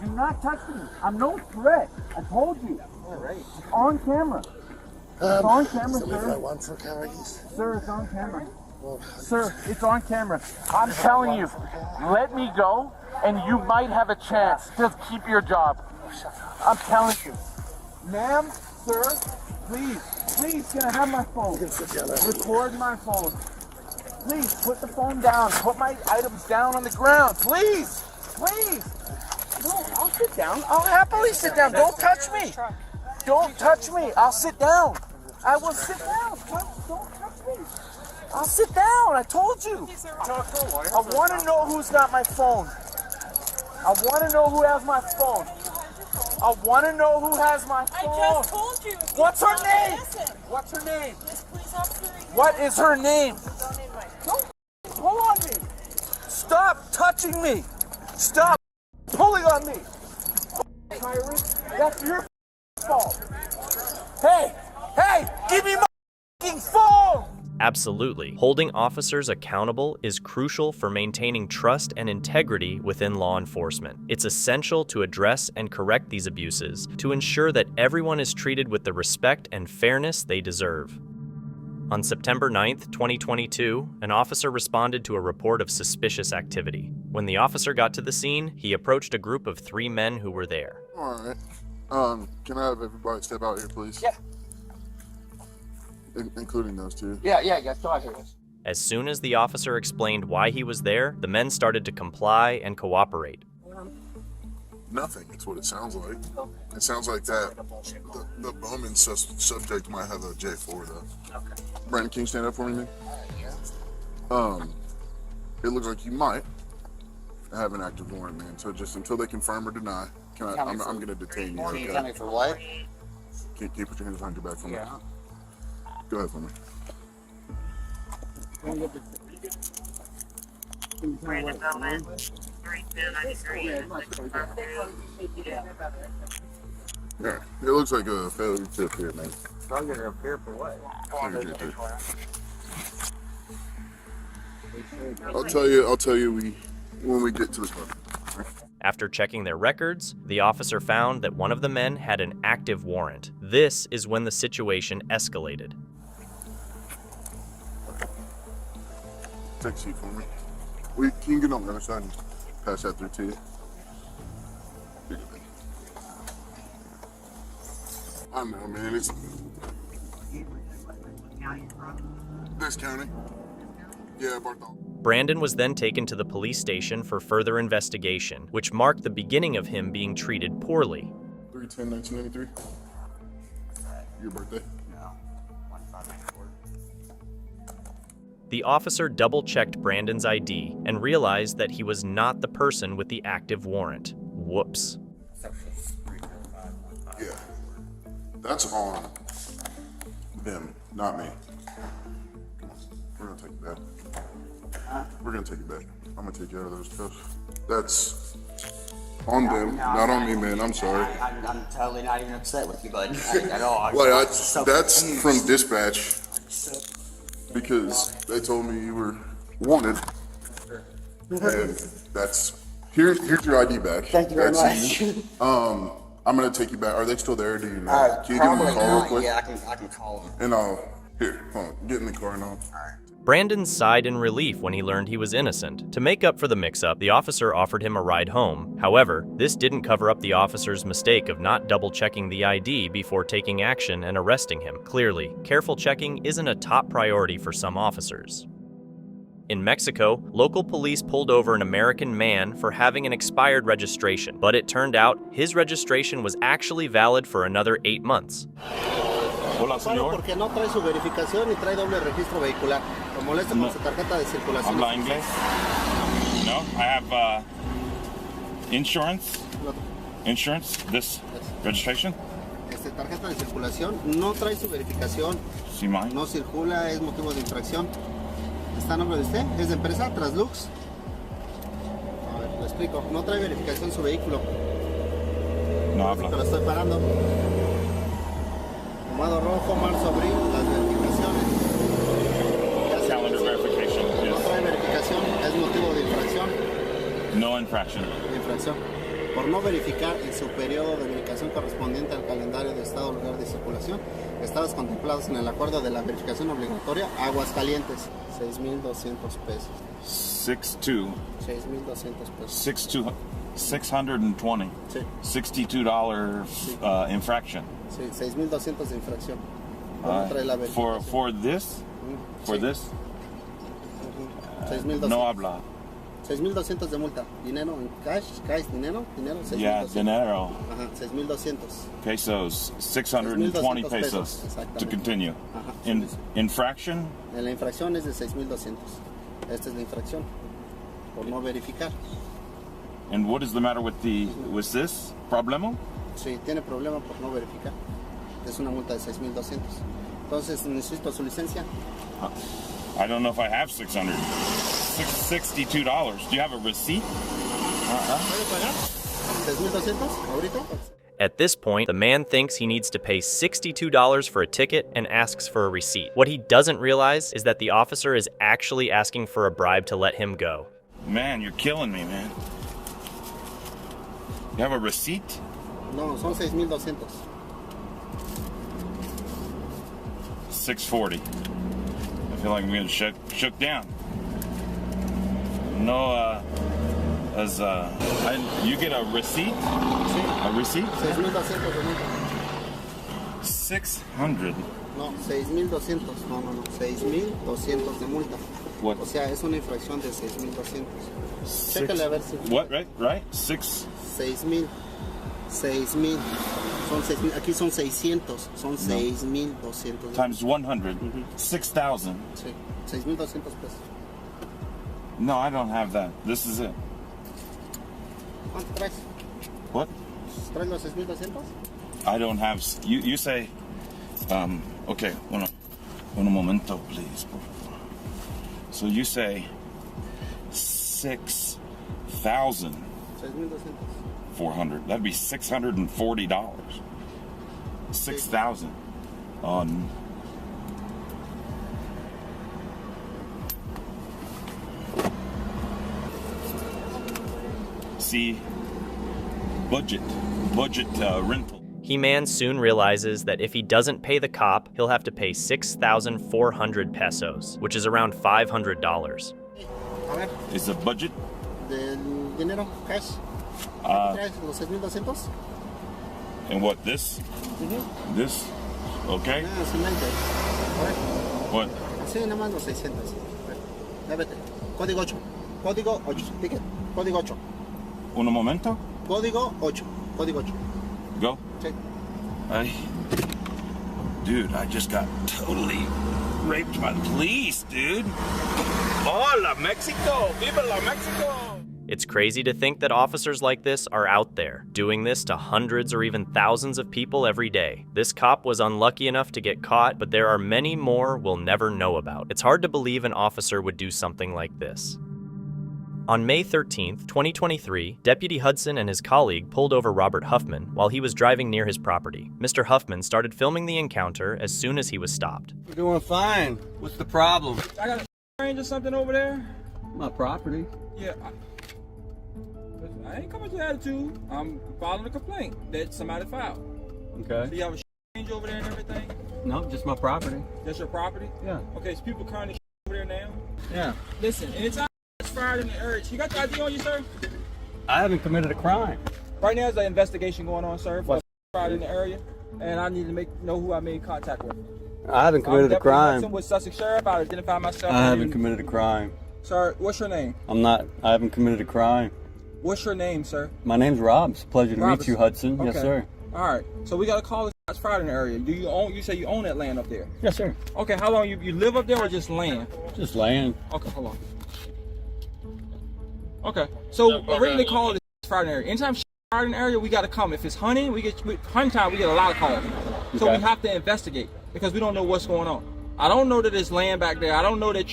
S10: Do not touch me. I'm no threat. I told you. All right. It's on camera. It's on camera, sir. Sir, it's on camera. Sir, it's on camera. I'm telling you, let me go, and you might have a chance to keep your job. I'm telling you. Ma'am, sir, please, can I have my phone? Record my phone. Please, put the phone down. Put my items down on the ground. Please. No, I'll sit down. I'll happily sit down. Don't touch me. Don't touch me. I'll sit down. I will sit down. Don't touch me. I'll sit down. I told you. I want to know who's got my phone. I want to know who has my phone. I want to know who has my phone.
S17: I just told you.
S10: What's her name? What's her name? What is her name? Don't pull on me. Stop touching me. Stop pulling on me. Tyrant, that's your fault. Hey, give me my fucking phone.
S2: Absolutely. Holding officers accountable is crucial for maintaining trust and integrity within law enforcement. It's essential to address and correct these abuses to ensure that everyone is treated with the respect and fairness they deserve. On September 9th, 2022, an officer responded to a report of suspicious activity. When the officer got to the scene, he approached a group of 3 men who were there.
S18: All right. Can I have everybody step out here, please?
S10: Yeah.
S18: Including those 2.
S10: Yeah, go out here.
S2: As soon as the officer explained why he was there, the men started to comply and cooperate.
S18: Nothing. It's what it sounds like. It sounds like that the Bowman subject might have a J4 though. Okay. Brandon, can you stand up for me, man? It looks like you might have an active warrant, man. So just until they confirm or deny, I'm going to detain you. Okay?
S7: Tell me for what?
S18: Can you put your hands behind your back for me?
S7: Yeah.
S18: Go ahead for me.
S9: Brandon Bowman, 31093.
S18: Yeah, it looks like a failure to appear, man.
S7: Failure to appear for what?
S18: I'll tell you when we get to the car.
S2: After checking their records, the officer found that one of the men had an active warrant. This is when the situation escalated.
S18: Take a seat for me. Can you get on the other side and pass that through to you? I know, man. It's this county. Yeah, Bartholomew.
S2: Brandon was then taken to the police station for further investigation, which marked the beginning of him being treated poorly.
S18: 3/10/1993. Your birthday?
S11: No. 1594.
S2: The officer double-checked Brandon's ID and realized that he was not the person with the active warrant. Whoops.
S18: Yeah. That's on them, not me. We're gonna take it back. We're gonna take it back. I'm gonna take you out of those cuffs. That's on them, not on me, man. I'm sorry.
S11: I'm totally not even upset with you, bud. At all.
S18: Like, that's from dispatch because they told me you were wanted, and that's here's your ID back.
S11: Thank you very much.
S18: I'm gonna take you back. Are they still there? Do you know? Can you give them a call real quick?
S11: Yeah, I can call them.
S18: And hold on, get in the car now.
S2: Brandon sighed in relief when he learned he was innocent. To make up for the mix-up, the officer offered him a ride home. However, this didn't cover up the officer's mistake of not double-checking the ID before taking action and arresting him. Clearly, careful checking isn't a top priority for some officers. In Mexico, local police pulled over an American man for having an expired registration, but it turned out his registration was actually valid for another 8 months.
S19: Hola, señor. Porque no trae su verificación y trae doble registro vehicular. Lo molesta con su tarjeta de circulación.
S20: ¿Habla inglés? No, I have insurance. Insurance, this registration.
S19: Tarjeta de circulación, no trae su verificación.
S20: Sí, ma.
S19: No circula, es motivo de infracción. ¿Está a nombre de usted? ¿Es de empresa? ¿Traslux? A ver, lo explico. No trae verificación su vehículo.
S20: No habla.
S19: Te lo estoy parando. Tomado rojo, marzo, abril, las verificaciones.
S20: Calendar verification, yes.
S19: No trae verificación, es motivo de infracción.
S20: No infraction.
S19: Infracción. Por no verificar en su periodo de verificación correspondiente al calendario de estado o lugar de circulación, estados contemplados en el acuerdo de la verificación obligatoria, Aguascalientes, 6,200 pesos.
S20: 6,200
S19: pesos.
S20: 620.
S19: Sí.
S20: $62 infraction.
S19: Sí, 6,200 de infracción. No trae la verificación.
S20: For this? For this?
S19: 6,200.
S20: No habla.
S19: 6,200 de multa. Dinero en cash, dinero, 6,200.
S20: Yeah, dinero.
S19: Ajá, 6,200.
S20: Pesos, 620 pesos to continue.
S19: Ajá.
S20: Infraction?
S19: En la infracción es de 6,200. Esta es la infracción. Por no verificar.
S20: And what is the matter with this problema?
S19: Sí, tiene problema por no verificar. Es una multa de 6,200. Entonces, necesito su licencia.
S20: I don't know if I have $62. Do you have a receipt?
S19: ¿Puede pagar? ¿6,200 ahorita?
S2: At this point, the man thinks he needs to pay $62 for a ticket and asks for a receipt. What he doesn't realize is that the officer is actually asking for a bribe to let him go.
S20: Man, you're killing me, man. You have a receipt?
S19: No, son 6,200.
S20: 640. I feel like I'm getting shook down. No, you get a receipt? A receipt?
S19: 6,200 de multa.
S20: 600.
S19: No, 6,200. No. 6,200 de multa.
S20: What?
S19: O sea, es una infracción de 6,200. Chécale a ver si.
S20: What? Right?
S19: 6,000. Son 6,000. Aquí son 600. Son 6,200.
S20: Times 100. 6,000.
S19: Sí, 6,200 pesos.
S20: No, I don't have that. This is it.
S19: ¿Cuánto traes?
S20: What?
S19: ¿Traes los 6,200?
S20: I don't have. You say. Okay. Un momento, please. So you say 6,000. 400. That'd be $640. 6,000 on. See, budget rental.
S2: He-Man soon realizes that if he doesn't pay the cop, he'll have to pay 6,400 pesos, which is around $500.
S20: Is the budget?
S19: Del dinero, cash. ¿Traes los 6,200?
S20: And what, this? This? Okay.
S19: No, sin mente.
S20: What?
S19: Sí, nada más los 600. Ya vete. Código 8. Código 8. Ticket. Código 8.
S20: Un momento.
S19: Código 8. Código 8.
S20: Go.
S19: Sí.
S20: Ay. Dude, I just got totally raped by the police, dude. Hola, Mexico! Viva la Mexico!
S2: It's crazy to think that officers like this are out there, doing this to hundreds or even thousands of people every day. This cop was unlucky enough to get caught, but there are many more we'll never know about. It's hard to believe an officer would do something like this. On May 13th, 2023, Deputy Hudson and his colleague pulled over Robert Huffman while he was driving near his property. Mr. Huffman started filming the encounter as soon as he was stopped.
S11: We're doing fine. What's the problem?
S21: I got a range or something over there.
S11: My property.
S21: Yeah. I ain't coming to attitude. I'm filing a complaint that somebody filed.
S11: Okay.
S21: So you have a range over there and everything?
S11: No, just my property.
S21: That's your property?
S11: Yeah.
S21: Okay, so people currently over there now?
S11: Yeah.
S21: Listen, anytime it's fired in the area, you got the ID on you, sir?
S11: I haven't committed a crime.
S21: Right now, there's an investigation going on, sir, for fired in the area, and I need to know who I made contact with.
S11: I haven't committed a crime.
S21: I'm with Sussex Sheriff. I identify myself.
S11: I haven't committed a crime.
S21: Sir, what's your name?
S11: I haven't committed a crime.
S21: What's your name, sir?
S11: My name's Rob. It's a pleasure to meet you, Hudson.
S21: Okay.
S11: Yes, sir.
S21: All right. So we got a call that's fired in the area. Do you own? You say you own that land up there?
S11: Yes, sir.
S21: Okay. How long you live up there or just land?
S11: Just land.
S21: Okay. Hold on. Okay. So originally called this fired in the area. Anytime fired in the area, we got to come. If it's hunting, hunting time. We get a lot of calls. So we have to investigate because we don't know what's going on. I don't know that there's land back there. I don't know that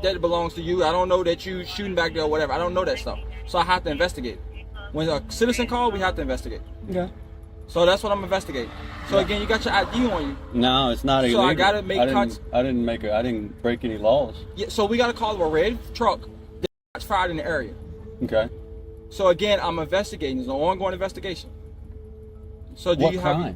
S21: that it belongs to you. I don't know that you shooting back there or whatever. I don't know that stuff. So I have to investigate. When a citizen calls, we have to investigate.
S11: Okay.
S21: So that's what I'm investigating. So again, you got your ID on you.
S11: No, it's not illegal.
S21: So I gotta make cuts.
S11: I didn't break any laws.
S21: Yeah. So we gotta call a red truck that's fired in the area.
S11: Okay.
S21: So again, I'm investigating. There's an ongoing investigation. So do you have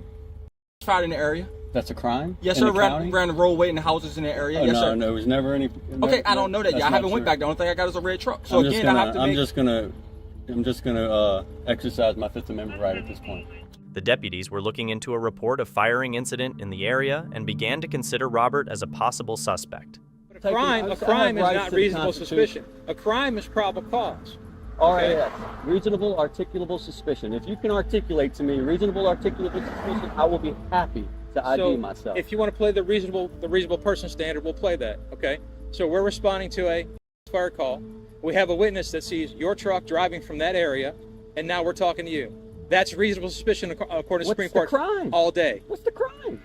S21: fired in the area?
S11: That's a crime?
S21: Yes, sir. Around the roadway and the houses in the area.
S11: Oh,
S21: yes,
S11: no,
S21: sir.
S11: No, it was never any.
S21: Okay, I don't know that yet. I haven't went back. The only thing I got is a red truck. So again, I have to
S11: I'm just gonna exercise my Fifth Amendment right at this point.
S2: The deputies were looking into a report of firing incident in the area and began to consider Robert as a possible suspect.
S22: A crime is not reasonable suspicion. A crime is probable cause.
S11: RAS, reasonable articulable suspicion. If you can articulate to me reasonable articulable suspicion, I will be happy to ID myself.
S22: If you want to play the reasonable person standard, we'll play that. Okay. So we're responding to a fire call. We have a witness that sees your truck driving from that area, and now we're talking to you. That's reasonable suspicion according to Supreme Court.
S11: What's the crime?
S22: All day.
S11: What's the crime?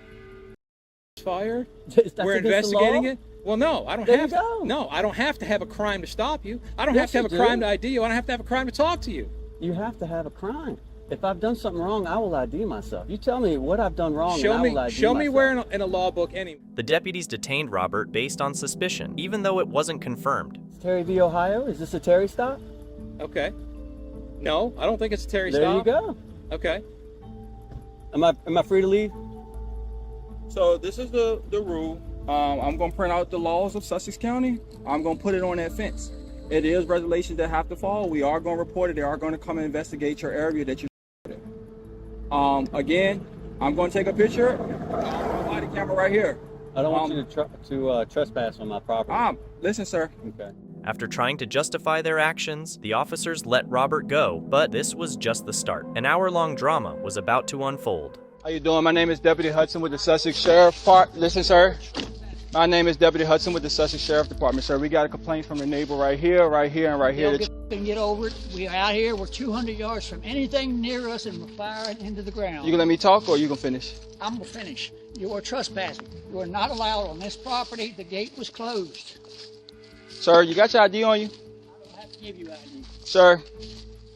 S22: Fired.
S11: That's
S22: we're investigating it. Well, no, I don't have to. No, I don't have to have a crime to stop you. I don't have to have a crime to ID you. I don't have to have a crime to talk to you.
S11: You have to have a crime. If I've done something wrong, I will ID myself. You tell me what I've done wrong, and I will ID myself.
S22: Show me where in a law book anyway.
S2: The deputies detained Robert based on suspicion, even though it wasn't confirmed.
S11: Terry v. Ohio? Is this a Terry stop?
S22: Okay. No, I don't think it's a Terry stop.
S11: There you go.
S22: Okay.
S11: Am I free to leave?
S21: So this is the rule. I'm going to print out the laws of Sussex County. I'm going to put it on that fence. It is regulations that have to follow. We are going to report it. They are going to come and investigate your area that you're in. Again, I'm going to take a picture. My body camera right here.
S11: I don't want you to trespass on my property.
S21: Listen, sir.
S11: Okay.
S2: After trying to justify their actions, the officers let Robert go, but this was just the start. An hour-long drama was about to unfold.
S21: How you doing? My name is Deputy Hudson with the Sussex Sheriff Department. Listen, sir. My name is Deputy Hudson with the Sussex Sheriff Department, sir. We got a complaint from the neighbor right here, and right here.
S23: Get over it. We are out here. We're 200 yards from anything near us, and we're firing into the ground.
S21: You gonna let me talk, or you gonna finish?
S23: I'm gonna finish. You are trespassing. You are not allowed on this property. The gate was closed.
S21: Sir, you got your ID on you?
S23: I don't have to give you ID.
S21: Sir.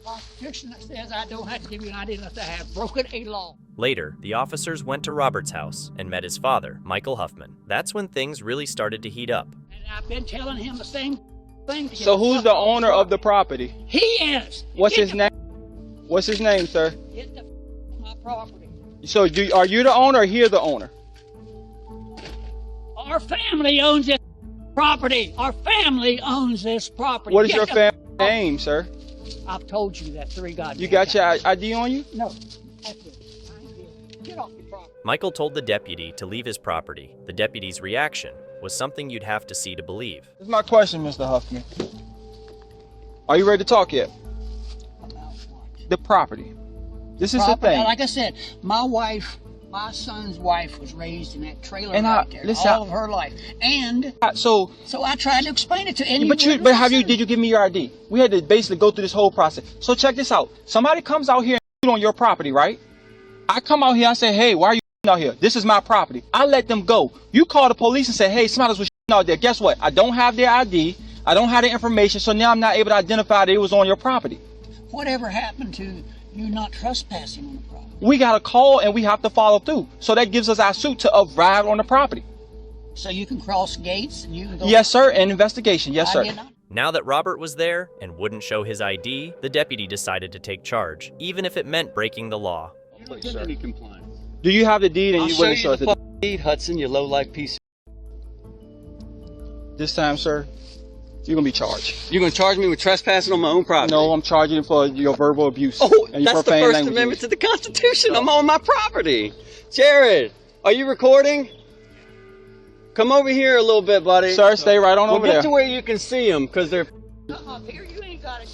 S23: Constitution says I don't have to give you an ID unless I have broken a law.
S2: Later, the officers went to Robert's house and met his father, Michael Huffman. That's when things really started to heat up.
S23: And I've been telling him the same thing.
S21: So who's the owner of the property?
S23: He is.
S21: What's his name? What's his name, sir?
S23: Get the my property.
S21: So are you the owner or he the owner?
S23: Our family owns this property. Our family owns this property.
S21: What is your family name, sir?
S23: I've told you that 3 goddamn
S21: You got your ID on you?
S23: No. That's it. Get off your property.
S2: Michael told the deputy to leave his property. The deputy's reaction was something you'd have to see to believe.
S21: This is my question, Mr. Huffman. Are you ready to talk yet? The property. This is the thing.
S23: Like I said, my son's wife was raised in that trailer
S21: And
S23: right there all of her life. And so I tried to explain it to him.
S21: But did you give me your ID? We had to basically go through this whole process. So check this out. Somebody comes out here and shoot on your property, right? I come out here, I say, hey, why are you out here? This is my property. I let them go. You call the police and say, hey, somebody was out there. Guess what? I don't have their ID. I don't have the information, so now I'm not able to identify that it was on your property.
S23: Whatever happened to you not trespassing on the property?
S21: We got a call and we have to follow through. So that gives us our suit to arrive on the property.
S23: So you can cross gates and you can go...
S21: Yes, sir, and investigation. Yes, sir.
S2: Now that Robert was there and wouldn't show his ID, the deputy decided to take charge, even if it meant breaking the law.
S11: Do you have the deed and
S21: I'll
S11: you
S21: show
S11: wouldn't
S21: you
S11: show us
S21: the
S11: the deed, Hudson, you low-life piece
S21: This time, sir, you're going to be charged.
S11: You're going to charge me with trespassing on my own property?
S21: No, I'm charging you for your verbal abuse.
S11: Oh,
S21: and your
S11: that's the
S21: profane
S11: First
S21: language
S11: Amendment
S21: use.
S11: to the Constitution. I'm on my property. Jared, are you recording? Come over here a little bit, buddy.
S21: Sir, stay right on over
S11: get
S21: there.
S11: to where you can see them, because they're...
S23: Here, you ain't got it.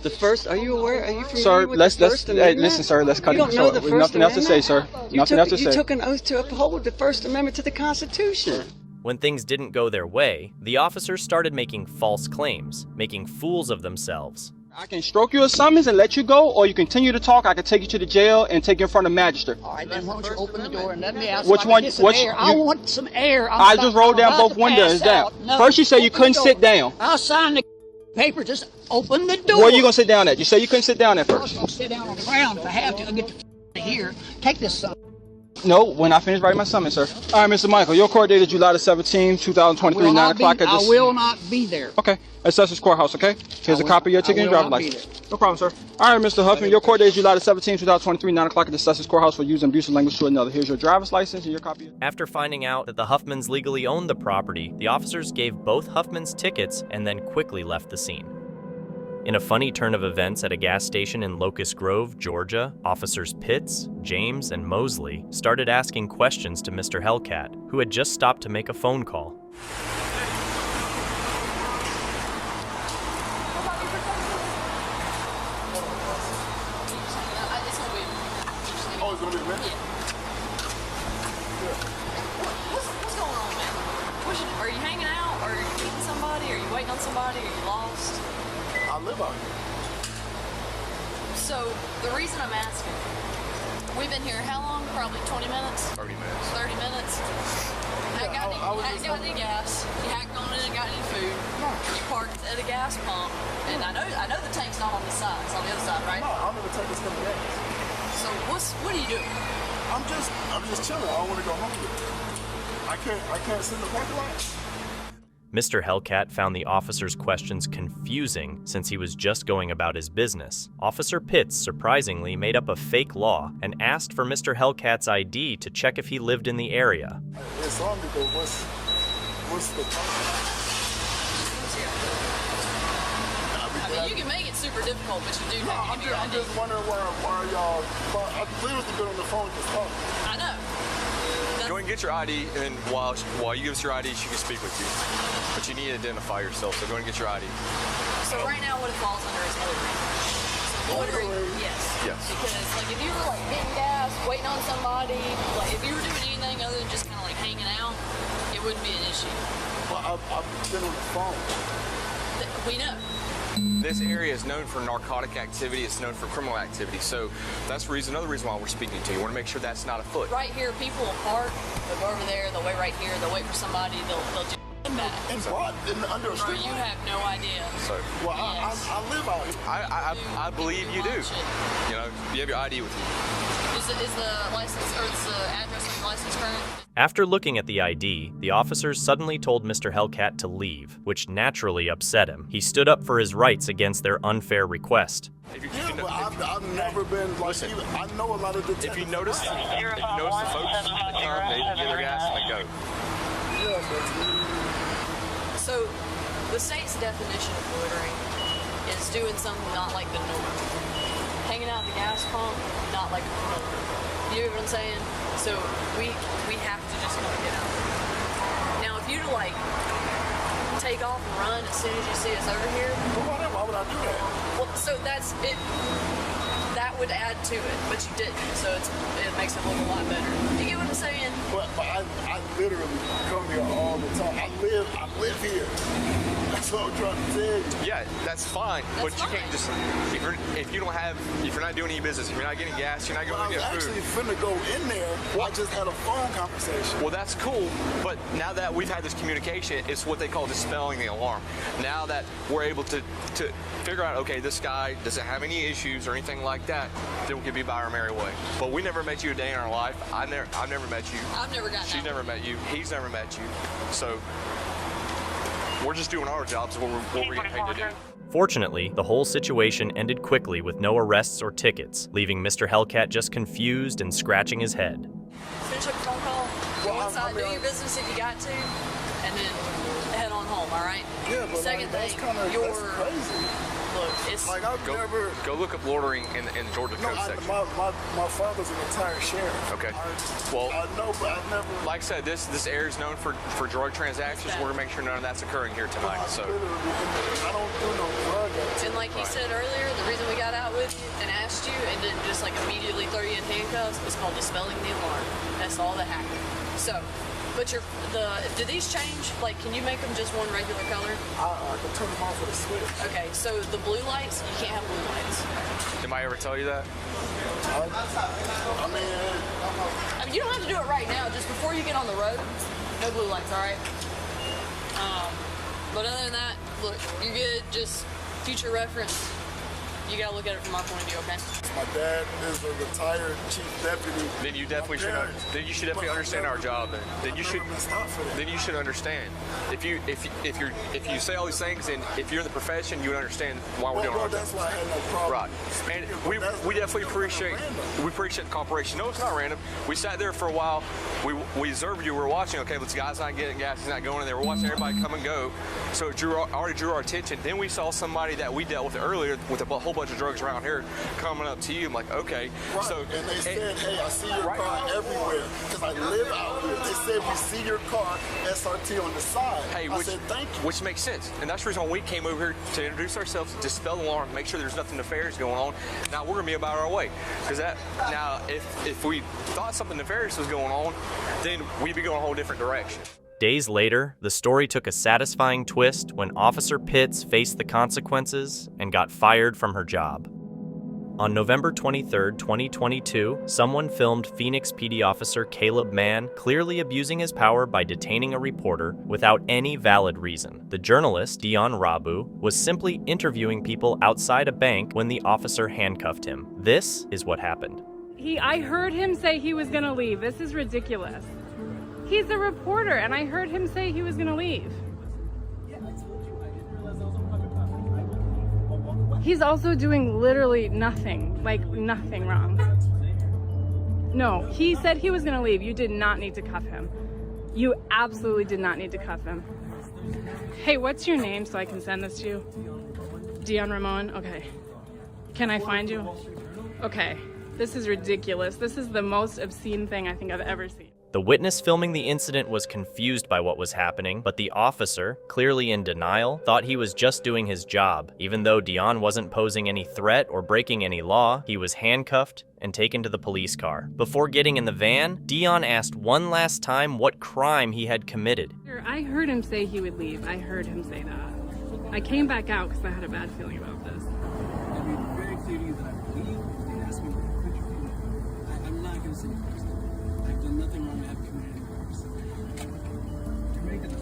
S11: The first, are you aware? Are you familiar
S21: Sir,
S11: with
S21: let's
S11: the First Amendment?
S21: listen, sir. Let's cut
S11: you
S21: it
S11: don't know
S21: short.
S11: the
S21: There's
S11: First
S21: nothing else to say, sir.
S11: Amendment?
S21: Nothing else to say.
S11: You took an oath to uphold the First Amendment to the Constitution.
S2: When things didn't go their way, the officers started making false claims, making fools of themselves.
S21: I can stroke you a summons and let you go, or you continue to talk. I can take you to the jail and take you in front of the magistrate.
S23: All right, then why don't you open the door and let me out
S21: Which
S23: so I
S21: one?
S23: can get some air. I want some air.
S21: I just rolled down both windows down. First you say you couldn't sit down.
S23: I'll sign the paper. Just open the door.
S21: Where are you going to sit down at? You say you couldn't sit down at
S23: I was
S21: first.
S23: going to sit down on the ground if I have to. I'll get the here. Take this son.
S21: No, when I finish writing my summons, sir. All right, Mr. Michael, your court date is July the 17th, 2023, 9 o'clock at
S23: I will not be there.
S21: Okay, at Sussex Courthouse, okay? Here's a copy of your ticket and driver's license. No problem, sir. All right, Mr. Huffman, your court date is July the 17th, 2023, 9 o'clock at the Sussex Courthouse for using abusive language to another. Here's your driver's license and your copy.
S2: After finding out that the Huffmans legally owned the property, the officers gave both Huffmans tickets and then quickly left the scene. In a funny turn of events at a gas station in Locust Grove, Georgia, officers Pitts, James, and Mosley started asking questions to Mr. Hellcat, who had just stopped to make a phone call.
S18: Oh, it's gonna be a minute?
S1: What's going on, man? Are you hanging out? Are you meeting somebody? Are you waiting on somebody? Are you lost?
S18: I live out here.
S1: So, the reason I'm asking, we've been here how long? Probably 20 minutes?
S18: 30 minutes.
S1: 30 minutes? Hadn't got any gas. You hadn't gone in and got any food. You parked at a gas pump. And I know the tank's not on this side. It's on the other side, right?
S18: No, I'm gonna take this coming gas.
S1: So, what are you doing?
S18: I'm just chilling. I don't want to go home yet. I can't sit in the parking lot.
S2: Mr. Hellcat found the officer's questions confusing since he was just going about his business. Officer Pitts surprisingly made up a fake law and asked for Mr. Hellcat's ID to check if he lived in the area.
S18: It's on me, but what's the problem?
S1: I mean, you can make it super difficult, but you do have to give me your
S18: I'm
S1: ID.
S18: just wondering why y'all... I've literally been on the phone just talking.
S1: I know.
S3: Go and get your ID, and while you give us your ID, she can speak with you. But you need to identify yourself, so go and get your ID.
S1: So right now what it falls under is loitering. So loitering, yes.
S3: Yes.
S1: Because like if you were like getting gas, waiting on somebody, like if you were doing anything other than just kind of like hanging out, it wouldn't be an issue.
S18: Well, I've been on the phone.
S1: We know.
S3: This area is known for narcotic activity. It's known for criminal activity. So that's another reason why we're speaking to you. We want to make sure that's not afoot.
S1: Right here, people will park. They'll go over there. They'll wait right here. They'll wait for somebody. They'll just back.
S18: Under a
S1: Bro, you have no idea.
S3: So,
S18: well, I live out here.
S3: I believe you do. You know, you have your ID with you.
S1: Is the license or is the address on the license current?
S2: After looking at the ID, the officers suddenly told Mr. Hellcat to leave, which naturally upset him. He stood up for his rights against their unfair request.
S18: Yeah, but I've never been like, I know a lot of detectives.
S3: If you notice the folks that come, they get their gas and they go.
S1: So, the state's definition of loitering is doing something not like the norm. Hanging out at the gas pump, not like the norm. You know what I'm saying? So we have to just kind of get out. Now, if you to like take off and run as soon as you see us over here.
S18: Well, why would I do that?
S1: Well, so that's it. That would add to it, but you didn't, so it makes it look a lot better. You get what I'm saying?
S18: But I literally come here all the time. I live here. That's what I'm trying to tell you.
S3: Yeah, that's fine, but you can't just if you're not doing any business, if you're not getting gas, you're not going to get food.
S18: I was actually finna go in there. I just had a phone conversation.
S3: Well, that's cool, but now that we've had this communication, it's what they call dispelling the alarm. Now that we're able to figure out, okay, this guy doesn't have any issues or anything like that, then we can be by our merry way. But we never met you a day in our life. I've never met you.
S1: I've never gotten
S3: She's never met you. He's never met you. So we're just doing our jobs, what we're getting paid to do.
S2: Fortunately, the whole situation ended quickly with no arrests or tickets, leaving Mr. Hellcat just confused and scratching his head.
S1: Finish up your phone call, go inside, do your business if you got to, and then head on home, all right?
S18: Yeah, but
S1: second
S18: that's
S1: thing,
S18: that's crazy.
S1: Look, it's
S18: like I've never
S3: go look up loitering in the Georgia code section.
S18: My father's a retired sheriff.
S3: Okay.
S18: Well, I know, but I've never.
S3: Like I said, this area is known for drug transactions. We're gonna make sure none of that's occurring here tonight. So
S18: I don't do no drug activity.
S1: And like he said earlier, the reason we got out with you and asked you and didn't just like immediately throw you in handcuffs is called dispelling the alarm. That's all that happened. So. But do these change? Like, can you make them just one regular color?
S18: I can turn them off with a switch.
S1: Okay, so the blue lights, you can't have blue lights.
S3: Did I ever tell you that?
S18: I mean,
S1: you don't have to do it right now. Just before you get on the road, no blue lights, all right? But other than that, look, you're good. Just future reference. You gotta look at it from our point of view, okay?
S18: My dad is a retired chief deputy.
S3: Then you definitely should. Then you should definitely understand our job. Then you should. Then you should understand. If you say all these things, and if you're in the profession, you would understand why we're doing our job.
S18: That's why I had no problem.
S3: Right. And we definitely appreciate the cooperation. No, it's not random. We sat there for a while. We observed you. We were watching. Okay, this guy's not getting gas. He's not going in there. We're watching everybody come and go. So it already drew our attention. Then we saw somebody that we dealt with earlier with a whole bunch of drugs around here coming up to you. I'm like, okay.
S18: Right. So and they said, hey, I see your car everywhere because I live out here. They said we see your car SRT on the side.
S3: Hey,
S18: I said thank you.
S3: Which makes sense, and that's the reason why we came over here to introduce ourselves, dispel the alarm, make sure there's nothing nefarious going on. Now we're gonna be about our way, because now if we thought something nefarious was going on, then we'd be going a whole different direction.
S2: Days later, the story took a satisfying twist when Officer Pitts faced the consequences and got fired from her job. On November 23, 2022, someone filmed Phoenix PD officer Caleb Mann clearly abusing his power by detaining a reporter without any valid reason. The journalist, Dion Rabu, was simply interviewing people outside a bank when the officer handcuffed him. This is what happened.
S8: I heard him say he was gonna leave. This is ridiculous. He's a reporter, and I heard him say he was gonna leave. He's also doing literally nothing, like nothing wrong. No, he said he was gonna leave. You did not need to cuff him. You absolutely did not need to cuff him. Hey, what's your name so I can send this to you? Dion Ramon? Okay. Can I find you? Okay. This is ridiculous. This is the most obscene thing I think I've ever seen.
S2: The witness filming the incident was confused by what was happening, but the officer, clearly in denial, thought he was just doing his job. Even though Dion wasn't posing any threat or breaking any law, he was handcuffed and taken to the police car. Before getting in the van, Dion asked one last time what crime he had committed.
S8: I heard him say he would leave. I heard him say that. I came back out because I had a bad feeling about this.
S12: I'll be very clear to you that I believe and ask me to put your feet up. I'm not going to say first. I've done nothing wrong. I haven't committed any crimes. You're making it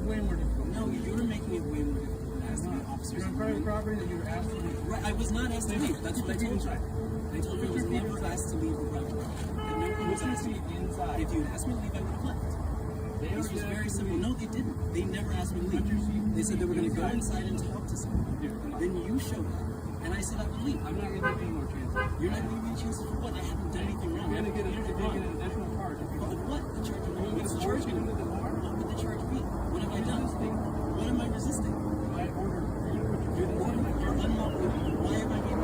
S12: way more difficult. No, you're making it way more difficult than asking the officers. You're on private property that you were asked to leave. Right, I was not asked to leave. That's what I told you. I told you I was never asked to leave the private property. I never was asked to leave inside. If you had asked me to leave, I would have left. This was very simple. No, they didn't. They never asked me to leave. They said they were going to go inside and talk to someone. Then you showed up, and I said I would leave. I'm not going to give you any more chances. You're not going to give me a chance for what? I haven't done anything wrong. You're going to get an additional charge. What? The charge? What would the charge be? What would the charge be? What have I done? What am I resisting? My order for you to put your feet in. You're unlawful. Why am I being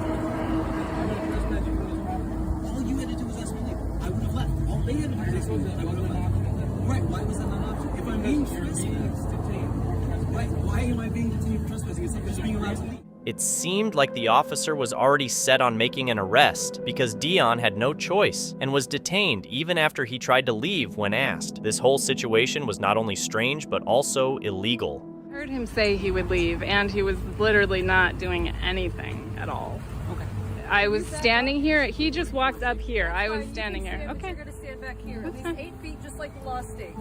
S12: All you had to do was ask me to leave. I would have left. All they had to do was ask me to leave. I would have left. Right, why was that not an option? If I'm being trespassing, why am I being detained for trespassing? It's like just being allowed to leave.
S2: It seemed like the officer was already set on making an arrest because Dion had no choice and was detained even after he tried to leave when asked. This whole situation was not only strange but also illegal.
S8: I heard him say he would leave, and he was literally not doing anything at all.
S5: Okay.
S8: I was standing here. He just walked up here. I was standing here. Okay.
S5: You're going to stand back here.
S8: That's
S5: He's
S8: fine.
S5: 8 feet, just like the law states.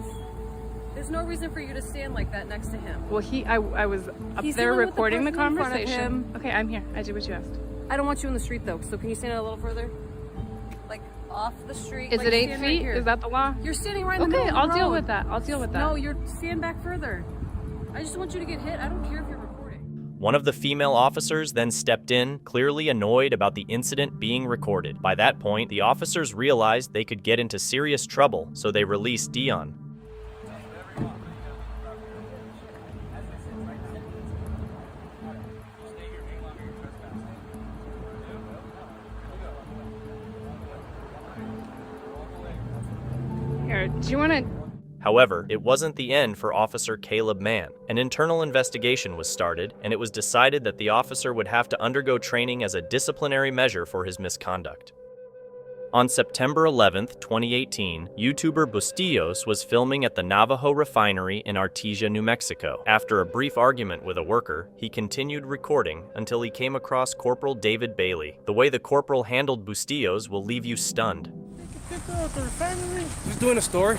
S5: There's no reason for you to stand like that next to him.
S8: Well, I was up
S5: He's
S8: there
S5: dealing with
S8: recording the
S5: person in front of
S8: conversation.
S5: him.
S8: Okay, I'm here. I did what you asked.
S5: I don't want you in the street though, so can you stand a little further? Like off the street.
S8: Is
S5: like,
S8: it 8
S5: stand
S8: feet?
S5: Right here.
S8: Is that the law?
S5: You're standing right in the middle
S8: Okay,
S5: of the
S8: I'll deal
S5: road.
S8: with that. I'll deal with that.
S5: No, you're stand back further. I just want you to get hit. I don't care if you're recording.
S2: One of the female officers then stepped in, clearly annoyed about the incident being recorded. By that point, the officers realized they could get into serious trouble, so they released Dion.
S8: Here, do you want to...
S2: However, it wasn't the end for Officer Caleb Mann. An internal investigation was started, and it was decided that the officer would have to undergo training as a disciplinary measure for his misconduct. On September 11th, 2018, YouTuber Bustillos was filming at the Navajo refinery in Artesia, New Mexico. After a brief argument with a worker, he continued recording until he came across Corporal David Bailey. The way the corporal handled Bustillos will leave you stunned.
S4: The refinery?
S6: Just doing a story.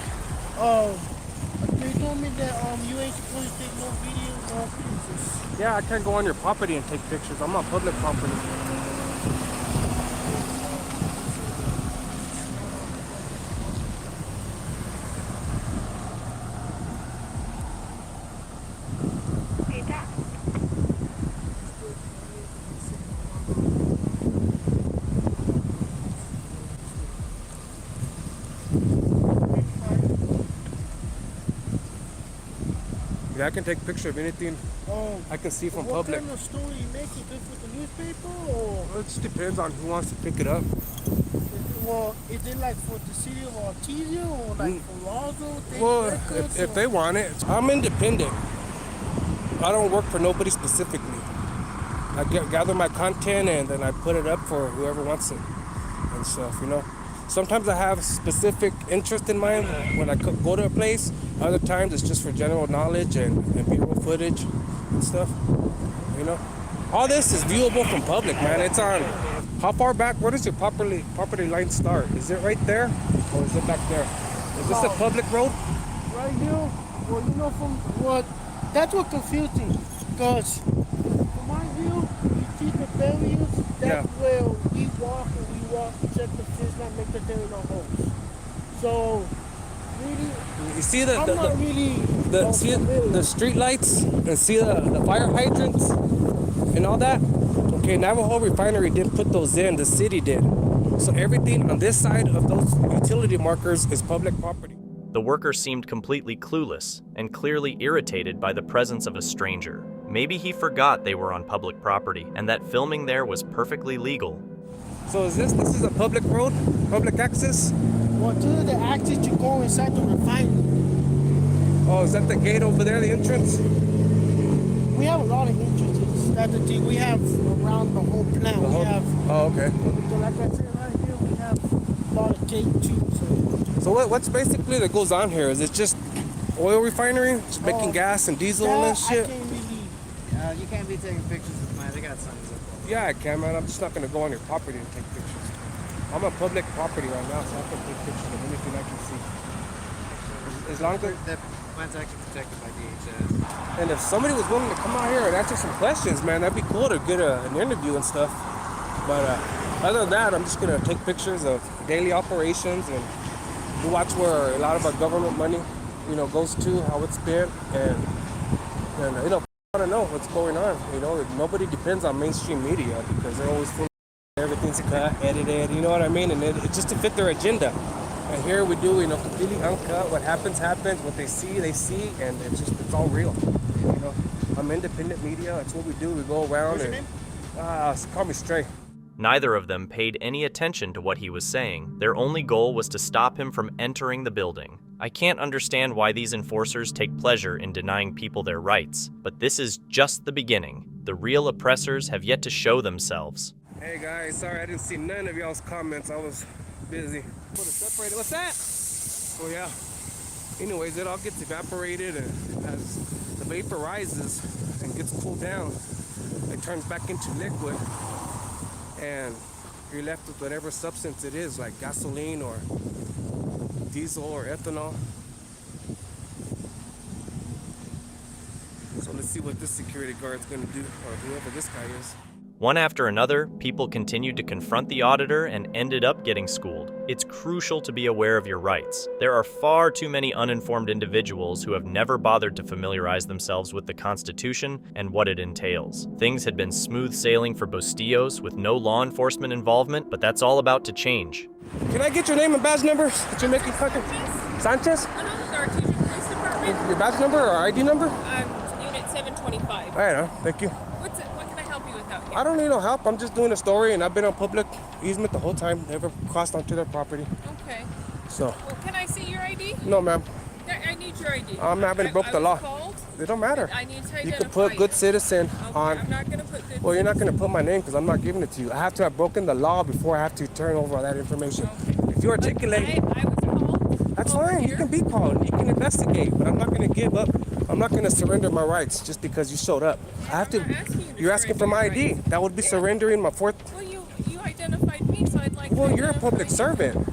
S4: They told me that you ain't supposed to take no videos, no pictures.
S6: Yeah, I can't go on your property and take pictures. I'm on public property. Yeah, I can take a picture of anything I can see from public.
S4: What kind of story you make? Is it for the newspaper or?
S6: It just depends on who wants to pick it up.
S4: Well, is it like for the city of Artesia or like for Lazo?
S6: Well, if they want it, I'm independent. I don't work for nobody specifically. I gather my content and then I put it up for whoever wants it and stuff, you know. Sometimes I have specific interest in mind when I go to a place. Other times it's just for general knowledge and B-roll footage and stuff, you know. All this is viewable from public, man. It's on. How far back? Where does your property line start? Is it right there or is it back there? Is this a public road?
S4: Right here. Well, you know, from what? That's what confused me. Because from my view, you see the barriers. That's where we walk and we walk, check the fish, not make the there no holes. So, really,
S6: you see
S4: I'm not really
S6: the street lights and see the fire hydrants and all that? Okay, Navajo refinery didn't put those in, the city did. So everything on this side of those utility markers is public property.
S2: The worker seemed completely clueless and clearly irritated by the presence of a stranger. Maybe he forgot they were on public property and that filming there was perfectly legal.
S6: So is this is a public road, public access?
S4: Well, to the access, you go inside the refinery.
S6: Oh, is that the gate over there, the entrance?
S4: We have a lot of entrances. That's the thing. We have around the whole plant. We have.
S6: Oh, okay.
S4: So like I said, right here, we have a lot of gate too.
S6: So what's basically that goes on here? Is it just oil refinery, just making gas and diesel and shit?
S4: I can't really.
S5: You can't be taking pictures of mine. They got signs up there.
S6: Yeah, I can, man. I'm just not gonna go on your property and take pictures. I'm on public property right now, so I can take pictures of anything I can see. As long as
S5: mine's actually protected by DHS.
S6: And if somebody was willing to come out here and answer some questions, man, that'd be cool to get an interview and stuff. But other than that, I'm just gonna take pictures of daily operations and watch where a lot of our government money, you know, goes to, how it's spent, and you know, I don't know what's going on. You know, nobody depends on mainstream media because they're always full. Everything's cut, edited. You know what I mean? And it's just to fit their agenda. And here we do, you know, completely uncut. What happens, happens. What they see, and it's all real. You know, I'm independent media. That's what we do. We go around and call me Stray.
S2: Neither of them paid any attention to what he was saying. Their only goal was to stop him from entering the building. I can't understand why these enforcers take pleasure in denying people their rights, but this is just the beginning. The real oppressors have yet to show themselves.
S13: Hey guys, sorry I didn't see none of y'all's comments. I was busy. Put it separated. What's that? Oh yeah. Anyways, it all gets evaporated, and as the vapor rises and gets cooled down, it turns back into liquid, and you're left with whatever substance it is, like gasoline or diesel or ethanol. So let's see what this security guard's gonna do, or whoever this guy is.
S2: One after another, people continued to confront the auditor and ended up getting schooled. It's crucial to be aware of your rights. There are far too many uninformed individuals who have never bothered to familiarize themselves with the Constitution and what it entails. Things had been smooth sailing for Bustillos with no law enforcement involvement, but that's all about to change.
S13: Can I get your name and badge number that you're making fucking Sanchez? Your badge number or ID number?
S14: Unit 725.
S13: All right, thank you.
S14: What can I help you with out here?
S13: I don't need no help. I'm just doing a story, and I've been on public easement the whole time. Never crossed onto their property.
S14: Okay.
S13: So.
S14: Well, can I see your ID?
S13: No, ma'am.
S14: I need your ID.
S13: I haven't broke the law.
S14: Called.
S13: It don't matter.
S14: I need to
S13: You
S14: identify
S13: can put good citizen on.
S14: I'm not going to put good
S13: Well, you're not going to put my name because I'm not giving it to you. I have to have broken the law before I have to turn over all that information. Okay. If you articulate,
S14: I was called.
S13: That's fine. You can be called. You can investigate, but I'm not going to give up. I'm not going to surrender my rights just because you showed up. I have to. You're asking for my ID. That would be surrendering my fourth.
S14: Well, you identified me, so I'd like.
S13: Well, you're a public servant.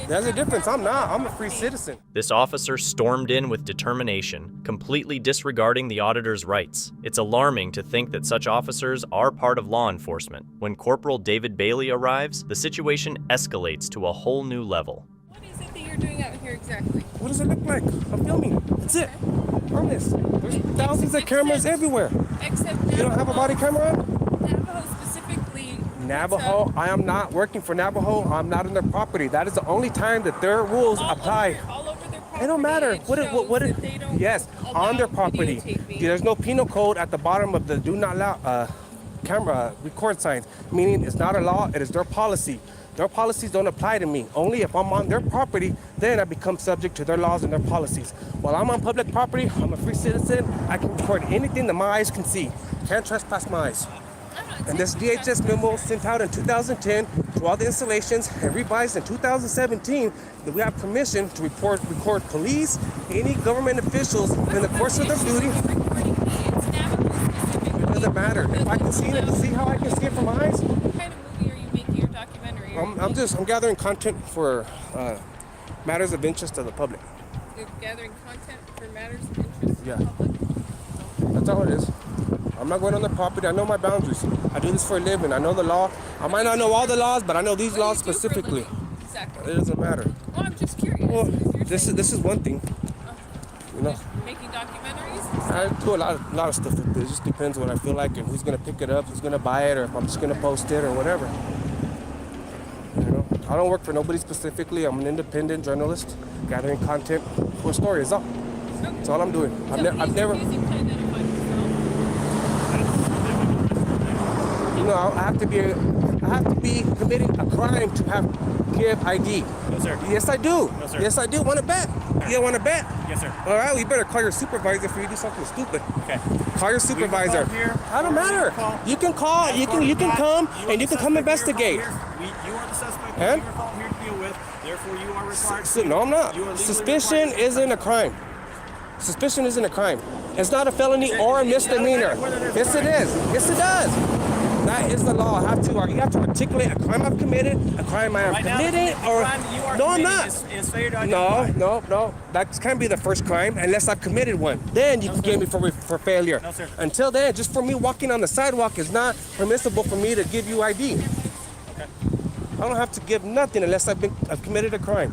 S13: There's a difference. I'm not. I'm a free citizen.
S2: This officer stormed in with determination, completely disregarding the auditor's rights. It's alarming to think that such officers are part of law enforcement. When Corporal David Bailey arrives, the situation escalates to a whole new level.
S14: What is it that you're doing out here exactly?
S13: What does it look like? I'm filming. That's it. Promise. There's thousands of cameras everywhere.
S14: Except
S13: you don't have a body camera on?
S14: Navajo specifically.
S13: Navajo, I am not working for Navajo. I'm not on their property. That is the only time that their rules apply.
S14: All over their property.
S13: It don't matter. Yes, on their property. There's no penal code at the bottom of the do not allow camera record signs, meaning it's not a law, it is their policy. Their policies don't apply to me. Only if I'm on their property, then I become subject to their laws and their policies. While I'm on public property, I'm a free citizen. I can record anything that my eyes can see. Can't trespass my eyes. And this DHS memo sent out in 2010 to all the installations and revised in 2017 that we have permission to record police, any government officials in the course of their duty. It doesn't matter. If I can see it, see how I can see it from my eyes.
S14: What kind of movie are you making, your documentary?
S13: I'm gathering content for matters of interest to the public.
S14: You're gathering content for matters of interest to
S13: Yeah.
S14: the public?
S13: That's all it is. I'm not going on the property. I know my boundaries. I do this for a living. I know the law. I might not know all the laws, but I know these laws specifically.
S14: Exactly.
S13: It doesn't matter.
S14: Well, I'm just curious.
S13: Well, this is one thing. You know,
S14: Making documentaries?
S13: I do a lot of stuff with this. It just depends what I feel like and who's gonna pick it up, who's gonna buy it, or if I'm just gonna post it or whatever. You know, I don't work for nobody specifically. I'm an independent journalist gathering content for a story. Is all. That's all I'm doing. I've never. You know, I have to be committing a crime to give ID.
S15: No, sir.
S13: Yes, I do.
S15: No, sir.
S13: Yes, I do. Want to bet? You want to bet?
S15: Yes, sir.
S13: All right, we better call your supervisor if you do something stupid.
S15: Okay.
S13: Call your supervisor. I don't matter. You can call. You can come and you can come investigate.
S15: You are the suspect
S13: And?
S15: that you were called here to deal with. Therefore, you are required.
S13: No, I'm not. Suspicion isn't a crime. Suspicion isn't a crime. It's not a felony or a misdemeanor. Yes, it is. Yes, it does. That is the law. You have to articulate a crime I've committed, a crime I am committing, or no, I'm not. No. That can't be the first crime unless I've committed one. Then you can get me for failure.
S15: No, sir.
S13: Until then, just for me walking on the sidewalk is not permissible for me to give you ID.
S15: Okay.
S13: I don't have to give nothing unless I've committed a crime.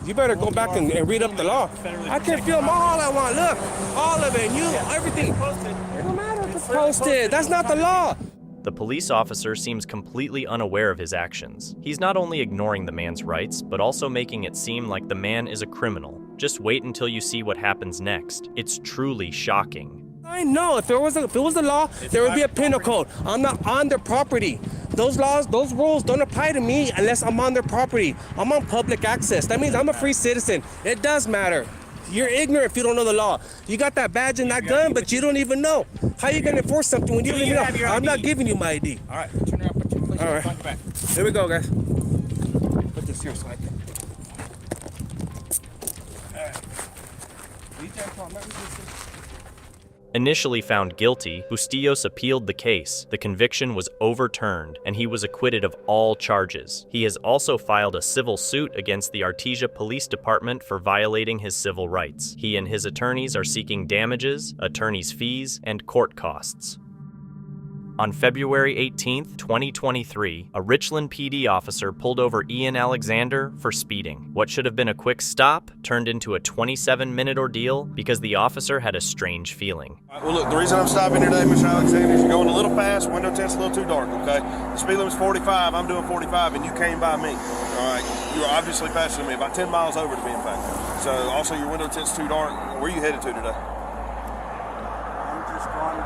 S13: You better go back and read up the law. I can film all I want. Look, all of it, everything. It don't matter if it's posted. That's not the law.
S2: The police officer seems completely unaware of his actions. He's not only ignoring the man's rights, but also making it seem like the man is a criminal. Just wait until you see what happens next. It's truly shocking.
S13: I know if it was a law, there would be a penal code. I'm not on their property. Those laws, those rules don't apply to me unless I'm on their property. I'm on public access. That means I'm a free citizen. It does matter. You're ignorant if you don't know the law. You got that badge and that gun, but you don't even know. How are you going to enforce something when you don't even know? I'm not giving you my ID.
S15: All right, turn around, put your place
S13: All right.
S15: on your back.
S13: Here we go, guys. Put this here so I can. All right.
S2: Initially found guilty, Bustillos appealed the case. The conviction was overturned, and he was acquitted of all charges. He has also filed a civil suit against the Artesia Police Department for violating his civil rights. He and his attorneys are seeking damages, attorney's fees, and court costs. On February 18, 2023, a Richland PD officer pulled over Ian Alexander for speeding. What should have been a quick stop turned into a 27-minute ordeal because the officer had a strange feeling.
S10: Well, look, the reason I'm stopping today, Mr. Alexander, is you're going a little fast, window tint's a little too dark, okay? The speed limit's 45, I'm doing 45, and you came by me, all right? You were obviously faster than me, about 10 miles over to be in fact. So, also, your window tint's too dark. Where are you headed to today?
S16: I'm just going,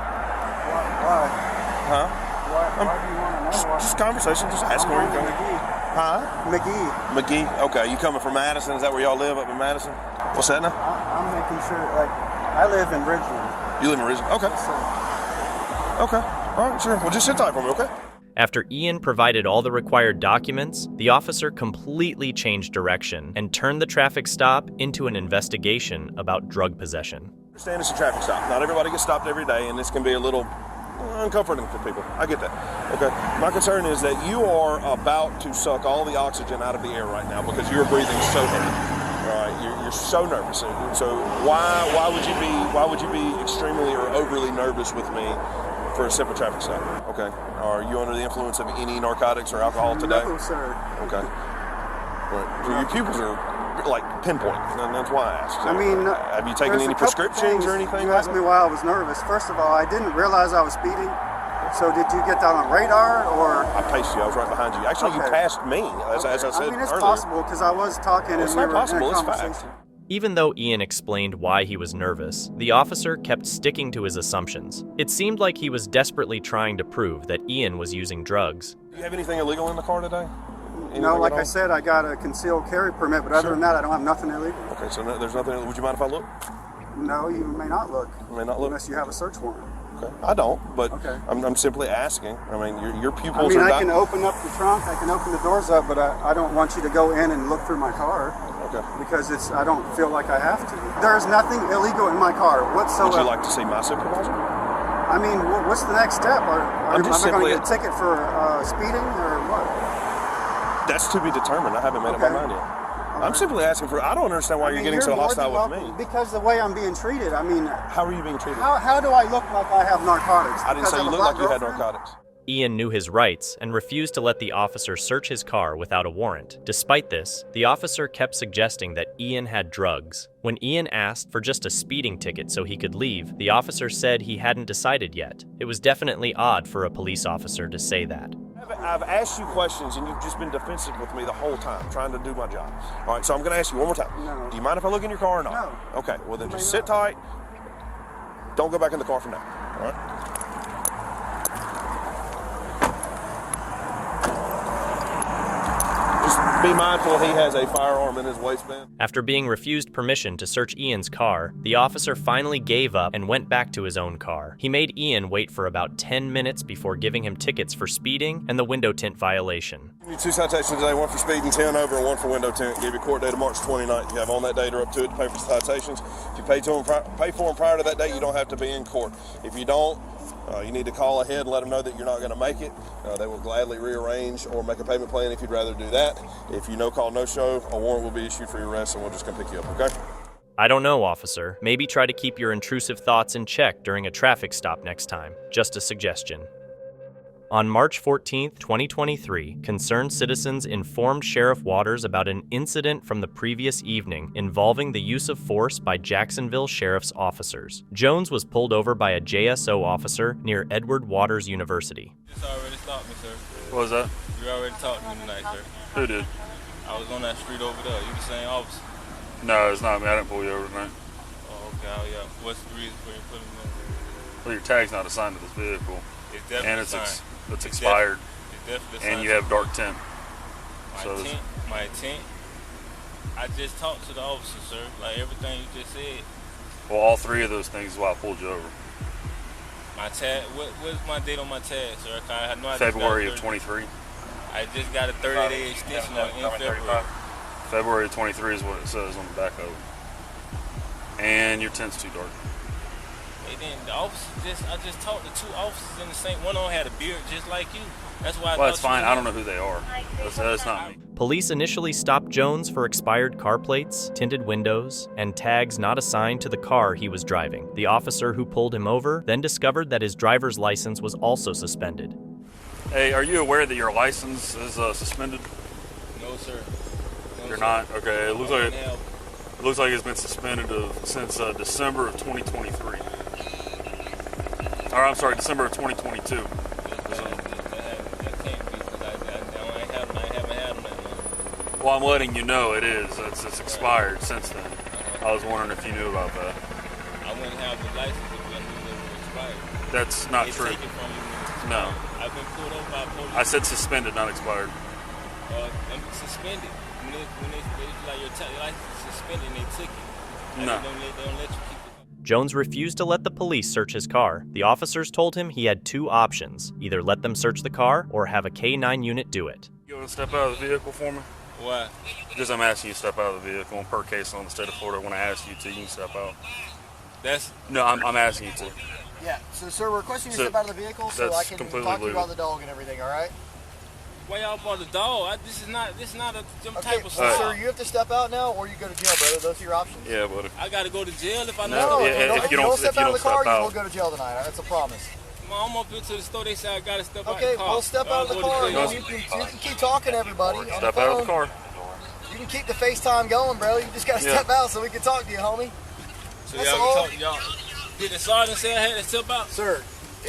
S16: why?
S10: Huh?
S16: Why do you want to know?
S10: Just conversation, just asking where you're going. Huh? McGee. Okay, you coming from Madison? Is that where y'all live, up in Madison? What's that now?
S16: I'm making sure, like, I live in Ridgeland.
S10: You live in Ridgeland? Okay. Okay. All right, sure. Well, just sit tight for me, okay?
S2: After Ian provided all the required documents, the officer completely changed direction and turned the traffic stop into an investigation about drug possession.
S10: I understand it's a traffic stop. Not everybody gets stopped every day, and this can be a little uncomforting for people. I get that. Okay. My concern is that you are about to suck all the oxygen out of the air right now because you're breathing so heavy. All right. You're so nervous. So why would you be extremely or overly nervous with me for a simple traffic stop? Okay. Are you under the influence of any narcotics or alcohol today?
S16: No, sir.
S10: Okay. Right. So your pupils are like pinpoint, and that's why I asked. So,
S16: I mean,
S10: have you taken any prescriptions or anything?
S16: You asked me why I was nervous. First of all, I didn't realize I was speeding. So did you get that on radar, or?
S10: I paced you. I was right behind you. Actually,
S16: Okay.
S10: You passed me, as I said
S16: I mean, it's
S10: earlier.
S16: possible because I was talking
S10: It's
S16: and we
S10: not
S16: were
S10: possible.
S16: in a
S10: It's
S16: conversation.
S10: fact.
S2: Even though Ian explained why he was nervous, the officer kept sticking to his assumptions. It seemed like he was desperately trying to prove that Ian was using drugs.
S10: Do you have anything illegal in the car today?
S16: No, like I said, I got a concealed carry permit, but other than that, I don't have nothing illegal.
S10: Okay, so there's nothing. Would you mind if I look?
S16: No, you may not look.
S10: You may not look.
S16: Unless you have a search warrant.
S10: Okay, I don't, but
S16: Okay.
S10: I'm simply asking. I mean, your pupils
S16: I mean,
S10: are
S16: I can open up the trunk, I can open the doors up, but I don't want you to go in and look through my car.
S10: Okay.
S16: Because I don't feel like I have to. There's nothing illegal in my car whatsoever.
S10: Would you like to see my supervisor?
S16: I mean, what's the next step? Am I going to get a ticket for speeding or what?
S10: That's to be determined. I haven't made up my mind yet. I'm simply asking for. I don't understand why you're getting so hostile with me.
S16: Because the way I'm being treated. I mean,
S10: how are you being treated?
S16: How do I look like I have narcotics?
S10: I didn't say you look like you had narcotics.
S2: Ian knew his rights and refused to let the officer search his car without a warrant. Despite this, the officer kept suggesting that Ian had drugs. When Ian asked for just a speeding ticket so he could leave, the officer said he hadn't decided yet. It was definitely odd for a police officer to say that.
S10: I've asked you questions and you've just been defensive with me the whole time, trying to do my job. All right, so I'm going to ask you one more time.
S16: No.
S10: Do you mind if I look in your car or not?
S16: No.
S10: Okay, well then just sit tight. Don't go back in the car for now. All right? Just be mindful he has a firearm in his waistband.
S2: After being refused permission to search Ian's car, the officer finally gave up and went back to his own car. He made Ian wait for about 10 minutes before giving him tickets for speeding and the window tint violation.
S10: Give you 2 citations today, 1 for speeding, 10 over, and 1 for window tint. Give you court date of March 29th. You have on that date or up to it to pay for citations. If you pay for them prior to that date, you don't have to be in court. If you don't, you need to call ahead and let them know that you're not going to make it. They will gladly rearrange or make a payment plan if you'd rather do that. If you no call, no show, a warrant will be issued for your arrest and we'll just come pick you up, okay?
S2: I don't know, officer. Maybe try to keep your intrusive thoughts in check during a traffic stop next time. Just a suggestion. On March 14, 2023, concerned citizens informed Sheriff Waters about an incident from the previous evening involving the use of force by Jacksonville Sheriff's officers. Jones was pulled over by a JSO officer near Edward Waters University.
S17: You just already stopped me, sir.
S24: What was that?
S17: You already talked to me tonight, sir.
S24: Who did?
S17: I was on that street over there. You the same officer?
S24: No, it's not me. I didn't pull you over tonight.
S17: Oh, okay. Oh, yeah. What's the reason for you putting me over?
S7: Well, your tag's not assigned to this vehicle.
S17: It's definitely
S7: and
S17: assigned.
S7: it's expired.
S17: It's definitely assigned.
S7: And you have dark tint.
S17: My tint. I just talked to the officer, sir. Like everything you just said.
S7: Well, all three of those things is why I pulled you over.
S17: My tag. What's my date on my tag, sir? I know
S7: February of 23.
S17: I just got a 30-day extension in February.
S7: February of 23 is what it says on the back of it. And your tint's too dark.
S17: And then the officer I just talked to two officers in the same. One of them had a beard just like you. That's why.
S7: Well, that's fine. I don't know who they are. That's not me.
S2: Police initially stopped Jones for expired car plates, tinted windows, and tags not assigned to the car he was driving. The officer who pulled him over then discovered that his driver's license was also suspended.
S7: Hey, are you aware that your license is suspended?
S17: No, sir. No,
S7: You're
S17: sir.
S7: not? Okay. It looks like it's been suspended since December of 2023. Or I'm sorry, December of 2022.
S17: That can't be because I haven't had them that long.
S7: Well, I'm letting you know it is. It's expired since then. I was wondering if you knew about that.
S17: I wouldn't have the license if I knew it was expired.
S7: That's not
S17: They
S7: true.
S17: take it from you.
S7: No.
S17: I've been pulled over by police.
S7: I said suspended, not expired.
S17: I'm suspended. When they like your license is suspended and they took it.
S7: No.
S17: They don't let you keep it.
S2: Jones refused to let the police search his car. The officers told him he had two options, either let them search the car or have a K-9 unit do it.
S7: You want to step out of the vehicle for me?
S17: Why?
S7: Because I'm asking you to step out of the vehicle. And per case on the state of Florida, when I ask you to, you can step out. No, I'm asking you to.
S9: Yeah, so sir, we're requesting you to step out of the vehicle so I can talk to you about the dog and everything, all right?
S17: Why y'all brought the dog? This is not a type of
S9: well,
S17: stuff.
S9: sir, you have to step out now or you go to jail, brother. Those are your options.
S7: Yeah, buddy.
S17: I gotta go to jail if I
S9: No,
S17: know.
S9: if you don't step out of the car, you will go to jail tonight. All right? That's a promise.
S17: I'm up into the store. They say I gotta step out of
S9: Okay,
S17: the car.
S9: well, step out of the car. You can keep talking to everybody.
S7: Step out of the car.
S9: You can keep the FaceTime going, bro. You just gotta step out so we can talk to you, homie.
S17: So
S9: That's
S17: y'all
S9: all.
S17: can talk, y'all. Did the sergeant say I had to step out?
S9: Sir,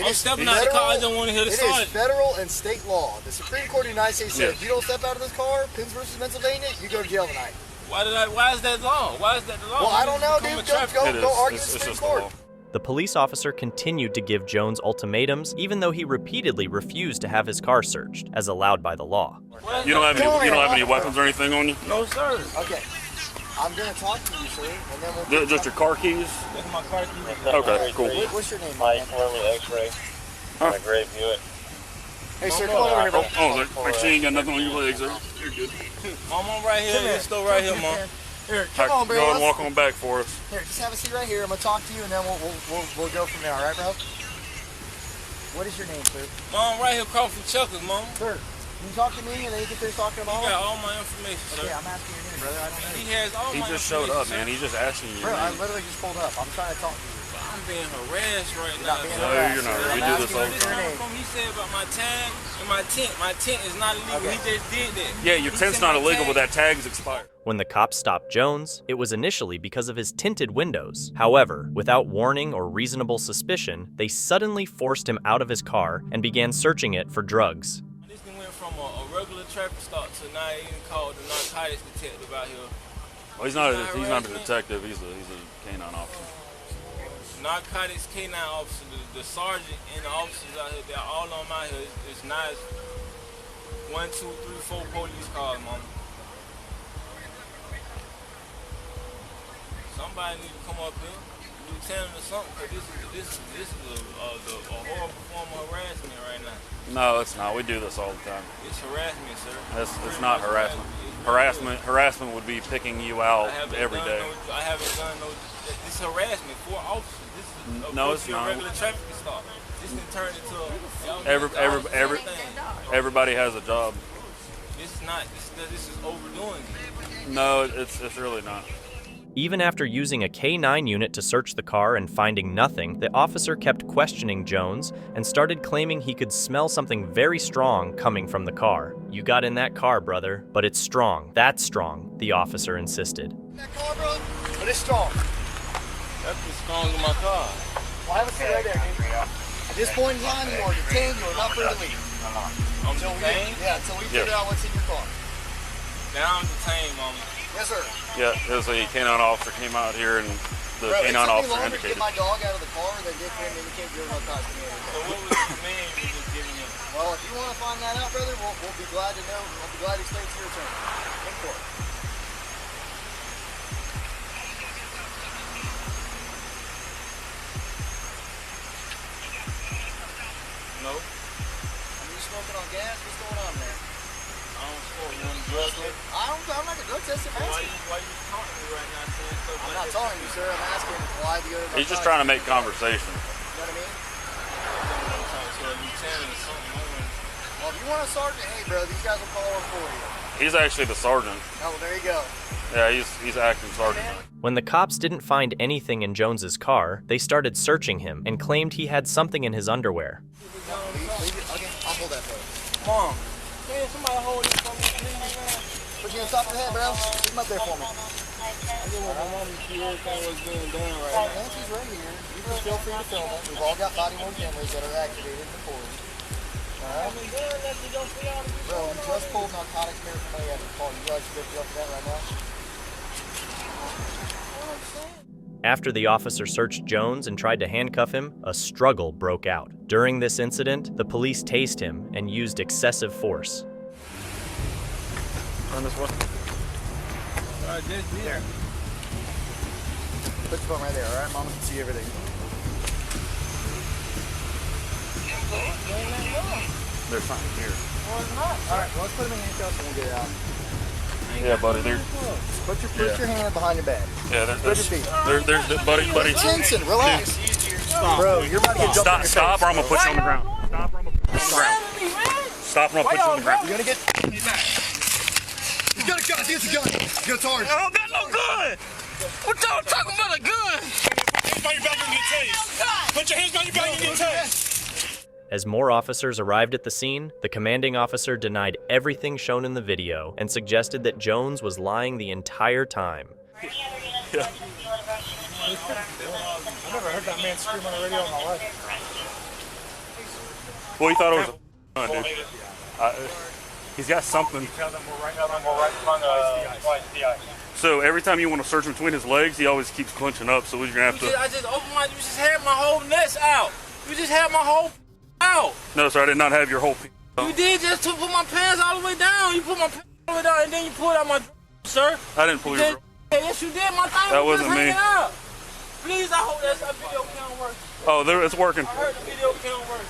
S17: I'm stepping out the car. I don't want to hear the
S9: It
S17: sergeant.
S9: is federal and state law. The Supreme Court of the United States said if you don't step out of this car, Pins versus Pennsylvania, you go to jail tonight.
S17: Why is that law? Why is that the law?
S9: Well, I don't know, dude. Go argue with the Supreme Court.
S2: The police officer continued to give Jones ultimatums, even though he repeatedly refused to have his car searched, as allowed by the law.
S7: You don't have any weapons or anything on you?
S17: No, sir.
S9: Okay. I'm going to talk to you, sir, and then we'll...
S7: Just your car keys?
S17: That's my car keys.
S7: Okay, cool.
S9: What's your name,
S19: Mike, X-ray. On a gray Buick.
S9: Hey, sir, come over here, bro.
S7: Like she ain't got nothing on your legs, sir. You're good.
S17: Mom, I'm right here. This store right here, Mom.
S9: Here, come on, bro.
S7: Go ahead and walk on back for us.
S9: Here, just have a seat right here. I'm going to talk to you, and then we'll go from there, all right, bro? What is your name, sir?
S17: Mom, right here across from Chuckers, Mom.
S9: Sir, can you talk to me, and then you can finish talking about
S17: You got all my information, sir.
S9: Okay, I'm asking your name, brother. I don't know.
S17: He has all
S7: He
S17: my
S7: just showed up,
S17: information,
S7: man. He's just asking you.
S9: Bro, I literally just pulled up. I'm trying to talk to you.
S17: I'm being harassed right
S9: You're
S17: now.
S9: not being
S7: No,
S9: harassed,
S7: you're not.
S9: sir.
S7: We
S9: I'm
S7: do this all the
S9: asking
S7: time.
S9: your name.
S17: He said about my tag and my tent. My tent is not illegal.
S9: Okay.
S17: He just did that.
S7: Yeah, your
S17: He
S7: tent's
S17: said
S7: not
S17: my
S7: illegal,
S17: tag-
S7: but that tag's expired.
S2: When the cops stopped Jones, it was initially because of his tinted windows. However, without warning or reasonable suspicion, they suddenly forced him out of his car and began searching it for drugs.
S17: This thing went from a regular traffic stop to now he even called the narcotics detective out here.
S7: Well, he's not a detective. He's a canine officer.
S17: Narcotics K9 officer, the sergeant and the officers out here, they're all on out here. It's nice. 1, 2, 3, 4 police cars, mama. Somebody need to come up here, lieutenant or something, because this is a horrible form of harassment right now.
S7: No, it's not. We do this all the time.
S17: It's harassment, sir.
S7: It's not harassment. Harassment would be picking you out every day.
S17: I haven't done no. This harassment for officers. This is
S7: No, it's
S17: a
S7: not.
S17: regular traffic stop. This can turn into
S7: Everybody has a job.
S17: This is not. This is overdoing it.
S7: No, it's really not.
S2: Even after using a K-9 unit to search the car and finding nothing, the officer kept questioning Jones and started claiming he could smell something very strong coming from the car. You got in that car, brother, but it's strong. That's strong, the officer insisted.
S9: That car, bro, but it's strong.
S17: That's the strong in my car.
S9: Well, have a seat right there, dude. At this point in time, you are detained. You are not free to leave.
S17: I'm detained?
S9: Until we figure out what's in your car.
S17: Now I'm detained, mama.
S9: Yes, sir.
S7: Yeah, it was a canine officer came out here and the
S9: Bro,
S7: canine officer
S9: to
S7: indicated.
S9: get my dog out of the car than get him indicate you're not talking to me. So what was the command you just giving him? Well, if you want to find that out, brother, we'll be glad to know. We'll be glad to stay to your turn. In court. No. Are you smoking on gas? What's going on there? I don't smoke. You want to drug test? I'm not going to drug test him. Why are you talking to me right now saying stuff I'm not talking to you, sir. I'm asking why do you go to
S7: He's just trying to make conversation.
S9: You know what I mean? Well, if you want a sergeant, hey, bro, these guys will call him for you.
S7: He's actually the sergeant.
S9: Oh, well, there you go.
S7: Yeah, he's acting sergeant.
S2: When the cops didn't find anything in Jones's car, they started searching him and claimed he had something in his underwear.
S9: Okay, I'll hold that for you.
S17: Mom, man, somebody hold this for me, please, man.
S9: Put you on top of your head, bro. Keep him up there for me.
S17: I just want my mom to see everything what's being done right now.
S9: Once he's right here, you can feel free to film it. We've all got body-worn cameras that are activated for you. Alright? Bro, we just pulled narcotics paraphernalia out of the car. You guys should go up for that right now.
S2: After the officer searched Jones and tried to handcuff him, a struggle broke out. During this incident, the police tased him and used excessive force.
S7: Turn this way.
S9: Alright, there. Put your phone right there, alright? Mama can see everything.
S7: There's something here.
S9: Alright, well, let's put him in handcuffs and we'll get it out.
S7: Yeah, buddy. There.
S9: Put your hand behind your back.
S7: Yeah, there's buddy.
S9: Jensen, relax. Stop. Bro, you're about to get jumped in your face.
S7: Stop, or I'm gonna put you on the ground. Stop, or I'm gonna put you on the ground. Stop, or I'm gonna put you on the ground.
S9: You're gonna get. You got a gun. Get the gun. Get a target.
S17: I don't got no gun. What y'all talking about a gun? Put your hands on your back and get tased. Put your hands on your back and get tased.
S2: As more officers arrived at the scene, the commanding officer denied everything shown in the video and suggested that Jones was lying the entire time.
S6: Yeah. I've never heard that man scream on the radio in my life.
S7: Well, he thought it was a gun, dude. He's got something. So every time you want to search between his legs, he always keeps clenching up. So we're gonna have to.
S17: I just opened my. You just had my whole nuts out. You just had my whole out.
S7: No, sir, I did not have your whole.
S17: You did just to put my pants all the way down. You put my pants all the way down, and then you pulled out my. Sir.
S7: I didn't pull your.
S17: Yes, you did. My thing
S7: that
S17: was
S7: wasn't
S17: just
S7: me.
S17: hanging out. Please, I hope that video can't work.
S7: Oh, there, it's working.
S17: I heard the video can't work.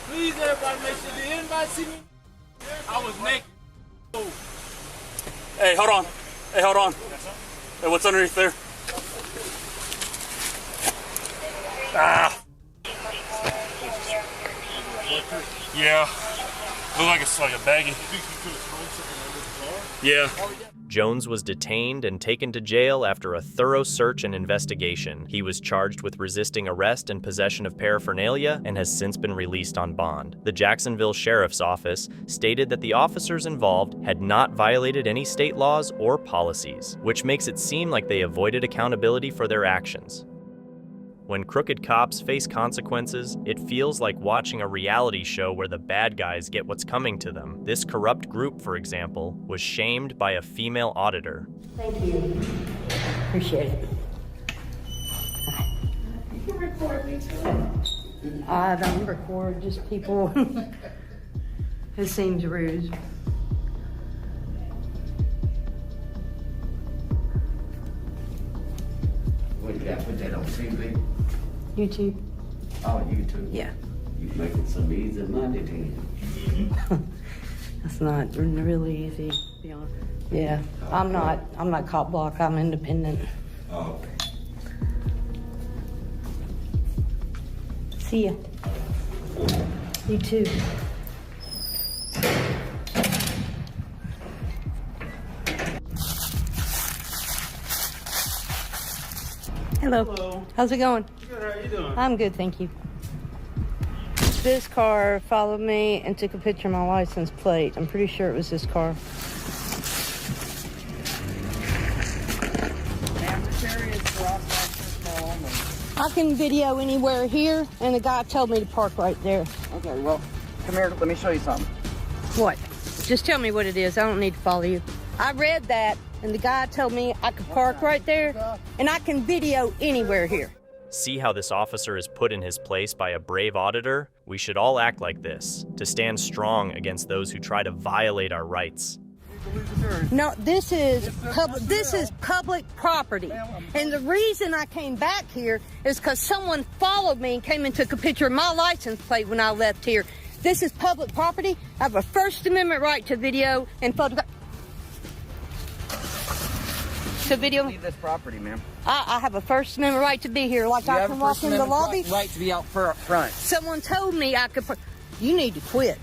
S17: Please, everybody, make sure. Did anybody see me? I was naked.
S7: Hey, hold on. Hey, hold on. Hey, what's underneath there? Ah. Yeah. Look like it's like a baggie. Yeah.
S2: Jones was detained and taken to jail after a thorough search and investigation. He was charged with resisting arrest and possession of paraphernalia and has since been released on bond. The Jacksonville Sheriff's Office stated that the officers involved had not violated any state laws or policies, which makes it seem like they avoided accountability for their actions. When crooked cops face consequences, it feels like watching a reality show where the bad guys get what's coming to them. This corrupt group, for example, was shamed by a female auditor.
S11: Thank you. Appreciate it.
S14: You can record me too.
S11: I don't record, just people who seems rude.
S20: What you got? Put that on TV?
S11: YouTube.
S20: Oh, YouTube.
S11: Yeah.
S20: You making some easy money then.
S11: That's not really easy, to be honest. Yeah. I'm not cop block, I'm independent.
S20: Oh.
S11: See ya. You too. Hello.
S22: Hello.
S11: How's it going?
S22: Good, how are you doing?
S11: I'm good, thank you. This car followed me and took a picture of my license plate. I'm pretty sure it was this car. I can video anywhere here, and the guy told me to park right there.
S9: Okay, well, come here. Let me show you something.
S11: What? Just tell me what it is. I don't need to follow you. I read that. and the guy told me I could park right there, and I can video anywhere here.
S2: See how this officer is put in his place by a brave auditor? We should all act like this, to stand strong against those who try to violate our rights.
S11: No, this is public property. And the reason I came back here is because someone followed me and came and took a picture of my license plate when I left here. This is public property. I have a First Amendment right to video and photograph. To video.
S21: Leave this property, ma'am.
S11: I have a First Amendment right to be here, like
S21: You
S11: I
S21: have
S11: can
S21: a
S11: walk
S21: First
S11: in the
S21: Amendment
S11: lobby.
S21: right to be out front.
S11: Someone told me I could. You need to quit.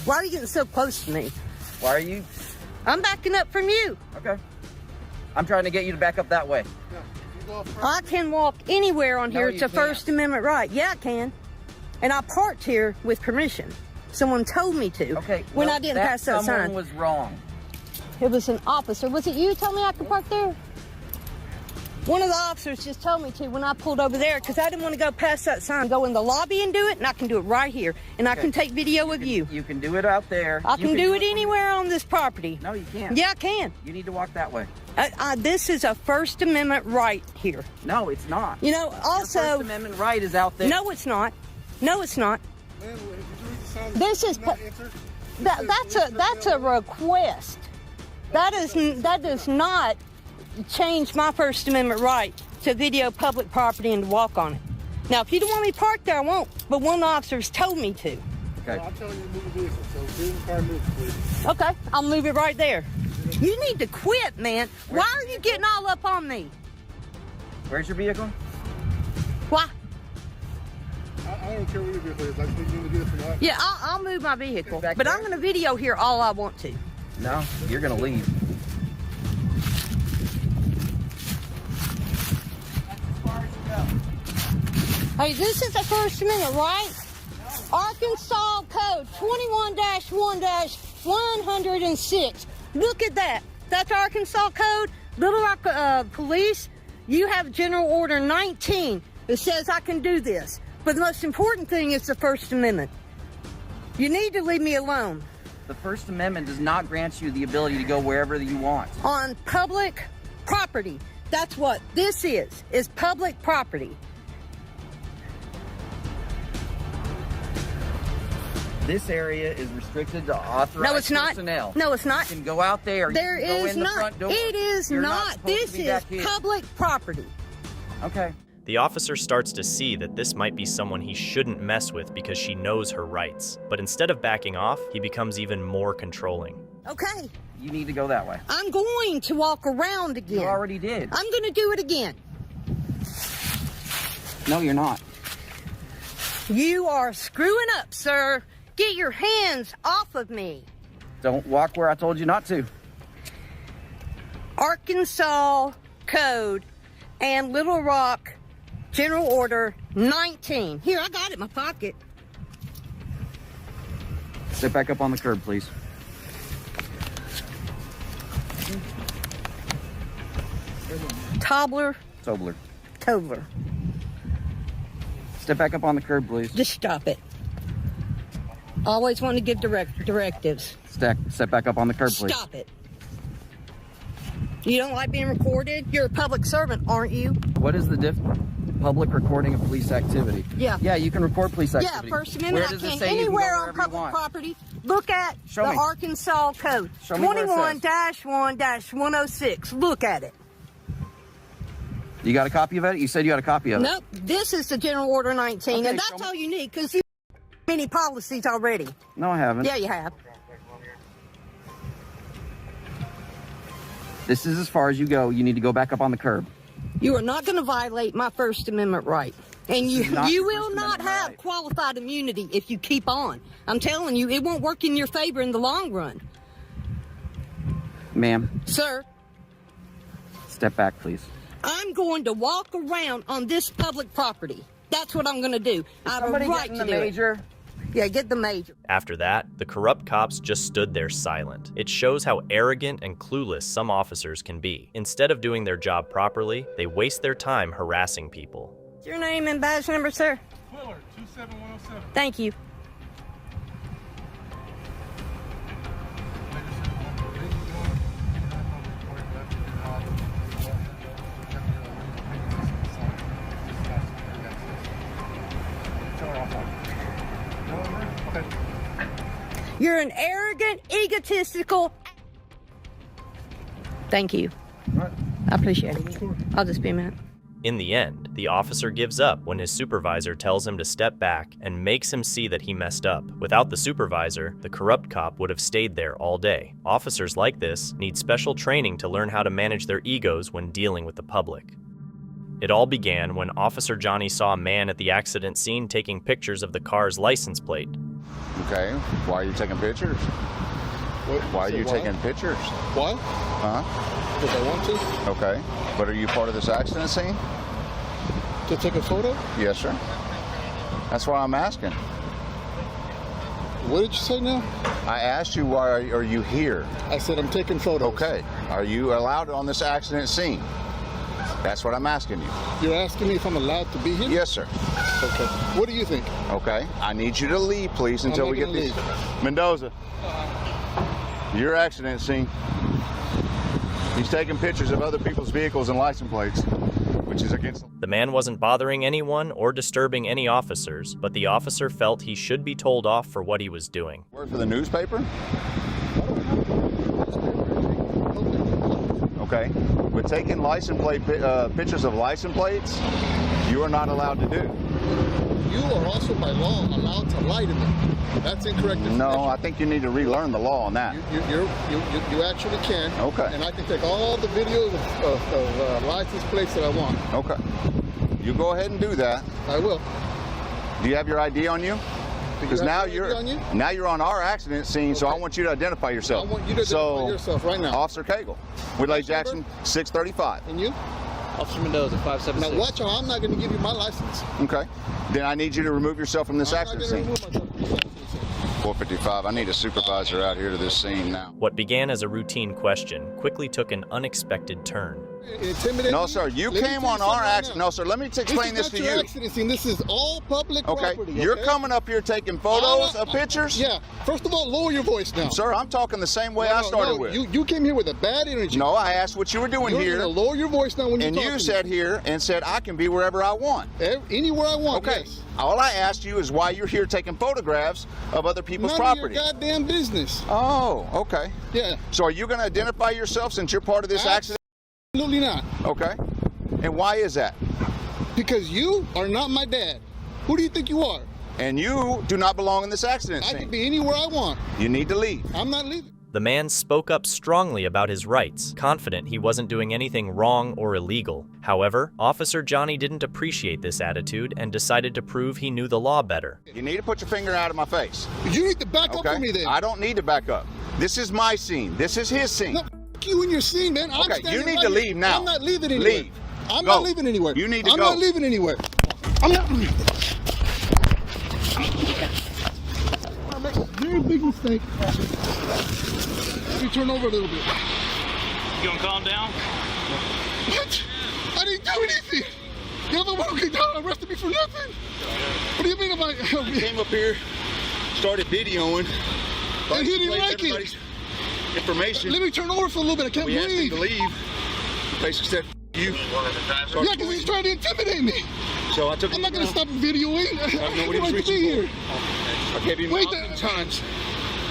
S11: Why are you getting so close to me?
S21: Why are you?
S11: I'm backing up from you.
S21: Okay. I'm trying to get you to back up that way.
S11: I can walk anywhere on here.
S21: No,
S11: It's
S21: you
S11: a First Amendment right. Yeah, I can. And I parked here with permission. Someone told me to.
S21: Okay.
S11: When
S21: well,
S11: I didn't pass that
S21: someone
S11: sign.
S21: was wrong.
S11: It was an officer. Was it you who told me I could park there? One of the officers just told me to when I pulled over there because I didn't want to go past that sign. Go in the lobby and do it, and I can do it right here. And I can take video of you.
S21: You can do it out there.
S11: I can do it anywhere on this property.
S21: No, you can't.
S11: Yeah, I can.
S21: You need to walk that way.
S11: This is a First Amendment right here.
S21: No, it's not.
S11: You know, also...
S21: Your First Amendment right is out there.
S11: No, it's not. No, it's not. This is... That's a request. That does not change my First Amendment right to video public property and to walk on it. Now, if you don't want me parked there, I won't. But one of the officers told me to.
S21: Okay.
S4: Well, I'm telling you to move the vehicle, so get in the car and move, please.
S11: Okay, I'll move it right there. You need to quit, man. Why are you getting all up on me?
S21: Where's your vehicle?
S11: Why?
S4: I don't care where your vehicle is. I just need you to get it from that.
S11: Yeah, I'll move my vehicle. But I'm going to video here all I want to.
S21: No, you're going to leave.
S11: Hey, this is the First Amendment, right? Arkansas Code 21-1-106. Look at that. That's Arkansas Code. Little Rock Police, you have General Order 19 that says I can do this. But the most important thing is the First Amendment. You need to leave me alone.
S21: The First Amendment does not grant you the ability to go wherever you want.
S11: On public property. That's what this is public property.
S21: This area is restricted to authorized personnel.
S11: No, it's not.
S21: You can go out there.
S11: There
S21: you can go
S11: is
S21: in the
S11: not.
S21: front door.
S11: It is
S21: You're
S11: not.
S21: supposed
S11: This
S21: to be
S11: is
S21: back here.
S11: public property.
S21: Okay.
S2: The officer starts to see that this might be someone he shouldn't mess with because she knows her rights. But instead of backing off, he becomes even more controlling.
S11: Okay.
S21: You need to go that way.
S11: I'm going to walk around again.
S21: You already did.
S11: I'm going to do it again.
S21: No, you're not.
S11: You are screwing up, sir. Get your hands off of me.
S21: Don't walk where I told you not to.
S11: Arkansas Code and Little Rock General Order 19. Here, I got it in my pocket.
S21: Step back up on the curb, please.
S11: Tobler.
S21: Tobler. Step back up on the curb, please.
S11: Just stop it. Always want to give directives.
S21: Step back up on the curb, please.
S11: Stop it. You don't like being recorded? You're a public servant, aren't you?
S21: What is the public recording of police activity?
S11: Yeah.
S21: Yeah, you can record police activity.
S11: Yeah, First Amendment.
S21: Where does
S11: I
S21: it
S11: can
S21: say you can go
S11: anywhere on
S21: wherever you
S11: public
S21: want?
S11: property. Look at
S21: Show
S11: the
S21: me.
S11: Arkansas Code.
S21: Show me where it says.
S11: 21-1-106. Look at it.
S21: You got a copy of it? You said you got a copy of it.
S11: Nope. This is the General Order 19,
S21: Okay,
S11: and that's all you need because you many policies already.
S21: No, I haven't.
S11: Yeah, you have.
S21: This is as far as you go. You need to go back up on the curb.
S11: You are not going to violate my First Amendment right. And
S21: This is not
S11: you
S21: the
S11: will
S21: First
S11: not
S21: Amendment
S11: have
S21: right.
S11: qualified immunity if you keep on. I'm telling you, it won't work in your favor in the long run.
S21: Ma'am,
S11: Sir,
S21: step back, please.
S11: I'm going to walk around on this public property. That's what I'm going to do. I have a
S21: somebody
S11: right
S21: getting
S11: to
S21: the
S11: do
S21: major?
S11: it. Yeah, get the major.
S2: After that, the corrupt cops just stood there silent. It shows how arrogant and clueless some officers can be. Instead of doing their job properly, they waste their time harassing people.
S11: What's your name and badge number, sir?
S4: Quiller, 27107.
S11: Thank you. You're an arrogant, egotistical. Thank you. I appreciate it. I'll just be a minute.
S2: In the end, the officer gives up when his supervisor tells him to step back and makes him see that he messed up. Without the supervisor, the corrupt cop would have stayed there all day. Officers like this need special training to learn how to manage their egos when dealing with the public. It all began when Officer Johnny saw a man at the accident scene taking pictures of the car's license plate.
S1: Okay, why are you taking pictures? Why are you taking pictures?
S18: Why?
S1: Huh?
S18: Because I want to.
S1: Okay, but are you part of this accident scene?
S18: To take a photo?
S1: Yes, sir. That's why I'm asking.
S18: What did you say now?
S1: I asked you why are you here?
S18: I said I'm taking photos.
S1: Okay, are you allowed on this accident scene? That's what I'm asking you.
S18: You're asking me if I'm allowed to be here?
S1: Yes, sir.
S18: Okay. What do you think?
S1: Okay, I need you to leave, please, until we get these. Mendoza, your accident scene. He's taking pictures of other people's vehicles and license plates, which is against.
S2: The man wasn't bothering anyone or disturbing any officers, but the officer felt he should be told off for what he was doing.
S1: Work for the newspaper? Okay, but taking license plate pictures of license plates, you are not allowed to do.
S18: You are also by law allowed to lie to me. That's incorrect information.
S1: No, I think you need to relearn the law on that.
S18: You actually can.
S1: Okay.
S18: And I can take all the videos of license plates that I want.
S1: Okay. You go ahead and do that.
S18: I will.
S1: Do you have your ID on you? Because now you're on our accident scene, so I want you to identify yourself.
S18: I want you to identify yourself right now.
S1: Officer Cagle, Woodlake Jackson, 635.
S18: And you?
S12: Officer Mendoza, 576.
S18: Now watch how I'm not going to give you my license.
S1: Okay. Then I need you to remove yourself from this accident scene. 455. I need a supervisor out here to this scene now.
S2: What began as a routine question quickly took an unexpected turn.
S1: No, sir. You came on our accident. No, sir. Let me explain this to you.
S18: Accident scene. This is all public property. Okay.
S1: You're coming up here taking photos of pictures?
S18: Yeah. First of all, lower your voice now.
S1: Sir, I'm talking the same way I started with.
S18: You came here with a bad energy.
S1: No, I asked what you were doing here.
S18: You're going to lower your voice now when you talk to me.
S1: And you sat here and said I can be wherever I want.
S18: Anywhere I want.
S1: Okay.
S18: Yes.
S1: All I asked you is why you're here taking photographs of other people's property.
S18: None of your goddamn business.
S1: Oh, okay.
S18: Yeah.
S1: So are you going to identify yourself since you're part of this accident?
S18: Absolutely not.
S1: Okay. And why is that?
S18: Because you are not my dad. Who do you think you are?
S1: And you do not belong in this accident scene.
S18: I can be anywhere I want.
S1: You need to leave.
S18: I'm not leaving.
S2: The man spoke up strongly about his rights, confident he wasn't doing anything wrong or illegal. However, Officer Johnny didn't appreciate this attitude and decided to prove he knew the law better.
S1: You need to put your finger out of my face.
S18: You need to back up for me then.
S1: I don't need to back up. This is my scene. This is his scene.
S18: No, you and your scene, man.
S1: Okay, you need to leave now.
S18: I'm not leaving anywhere.
S1: Leave.
S18: I'm not leaving anywhere.
S1: You need to go.
S18: I'm not leaving anywhere. I'm not. I made a very big mistake. Let me turn over a little bit.
S15: You gonna calm down?
S18: What? I didn't do anything. The other one came down and arrested me for nothing. What do you mean
S1: I came up here, started videoing.
S18: And he didn't like it.
S1: Information.
S18: Let me turn over for a little bit. I can't breathe.
S1: We asked him to leave. Basically said, you.
S18: Yeah, because he's trying to intimidate me.
S1: So I took.
S18: I'm not going to stop videoing. I
S1: know what he was reaching
S18: here.
S1: I gave him times.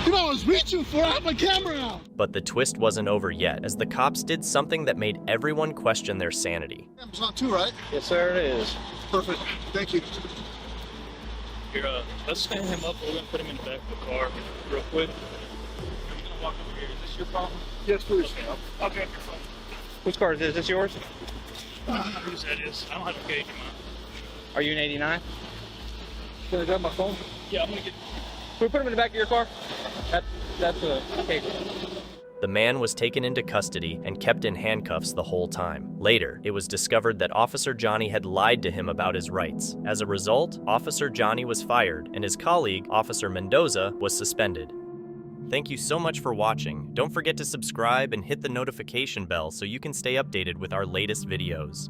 S18: You know, I was reaching for. I had my camera out.
S2: But the twist wasn't over yet, as the cops did something that made everyone question their sanity.
S18: It's not too, right?
S12: Yes, sir, it is.
S18: Perfect. Thank you.
S15: Here, let's stand him up. We're gonna put him in the back of the car real quick. I'm gonna walk over here. Is this your phone?
S18: Yes, please.
S15: Okay.
S12: Whose car is this? Is this yours?
S15: Whose that is? I don't have a gauge in mine.
S12: Are you an 89?
S18: Can I grab my phone?
S15: Yeah, I'm gonna get.
S12: Can we put him in the back of your car? That's a case.
S2: The man was taken into custody and kept in handcuffs the whole time. Later, it was discovered that Officer Johnny had lied to him about his rights. As a result, Officer Johnny was fired, and his colleague, Officer Mendoza, was suspended. Thank you so much for watching. Don't forget to subscribe and hit the notification bell so you can stay updated with our latest videos.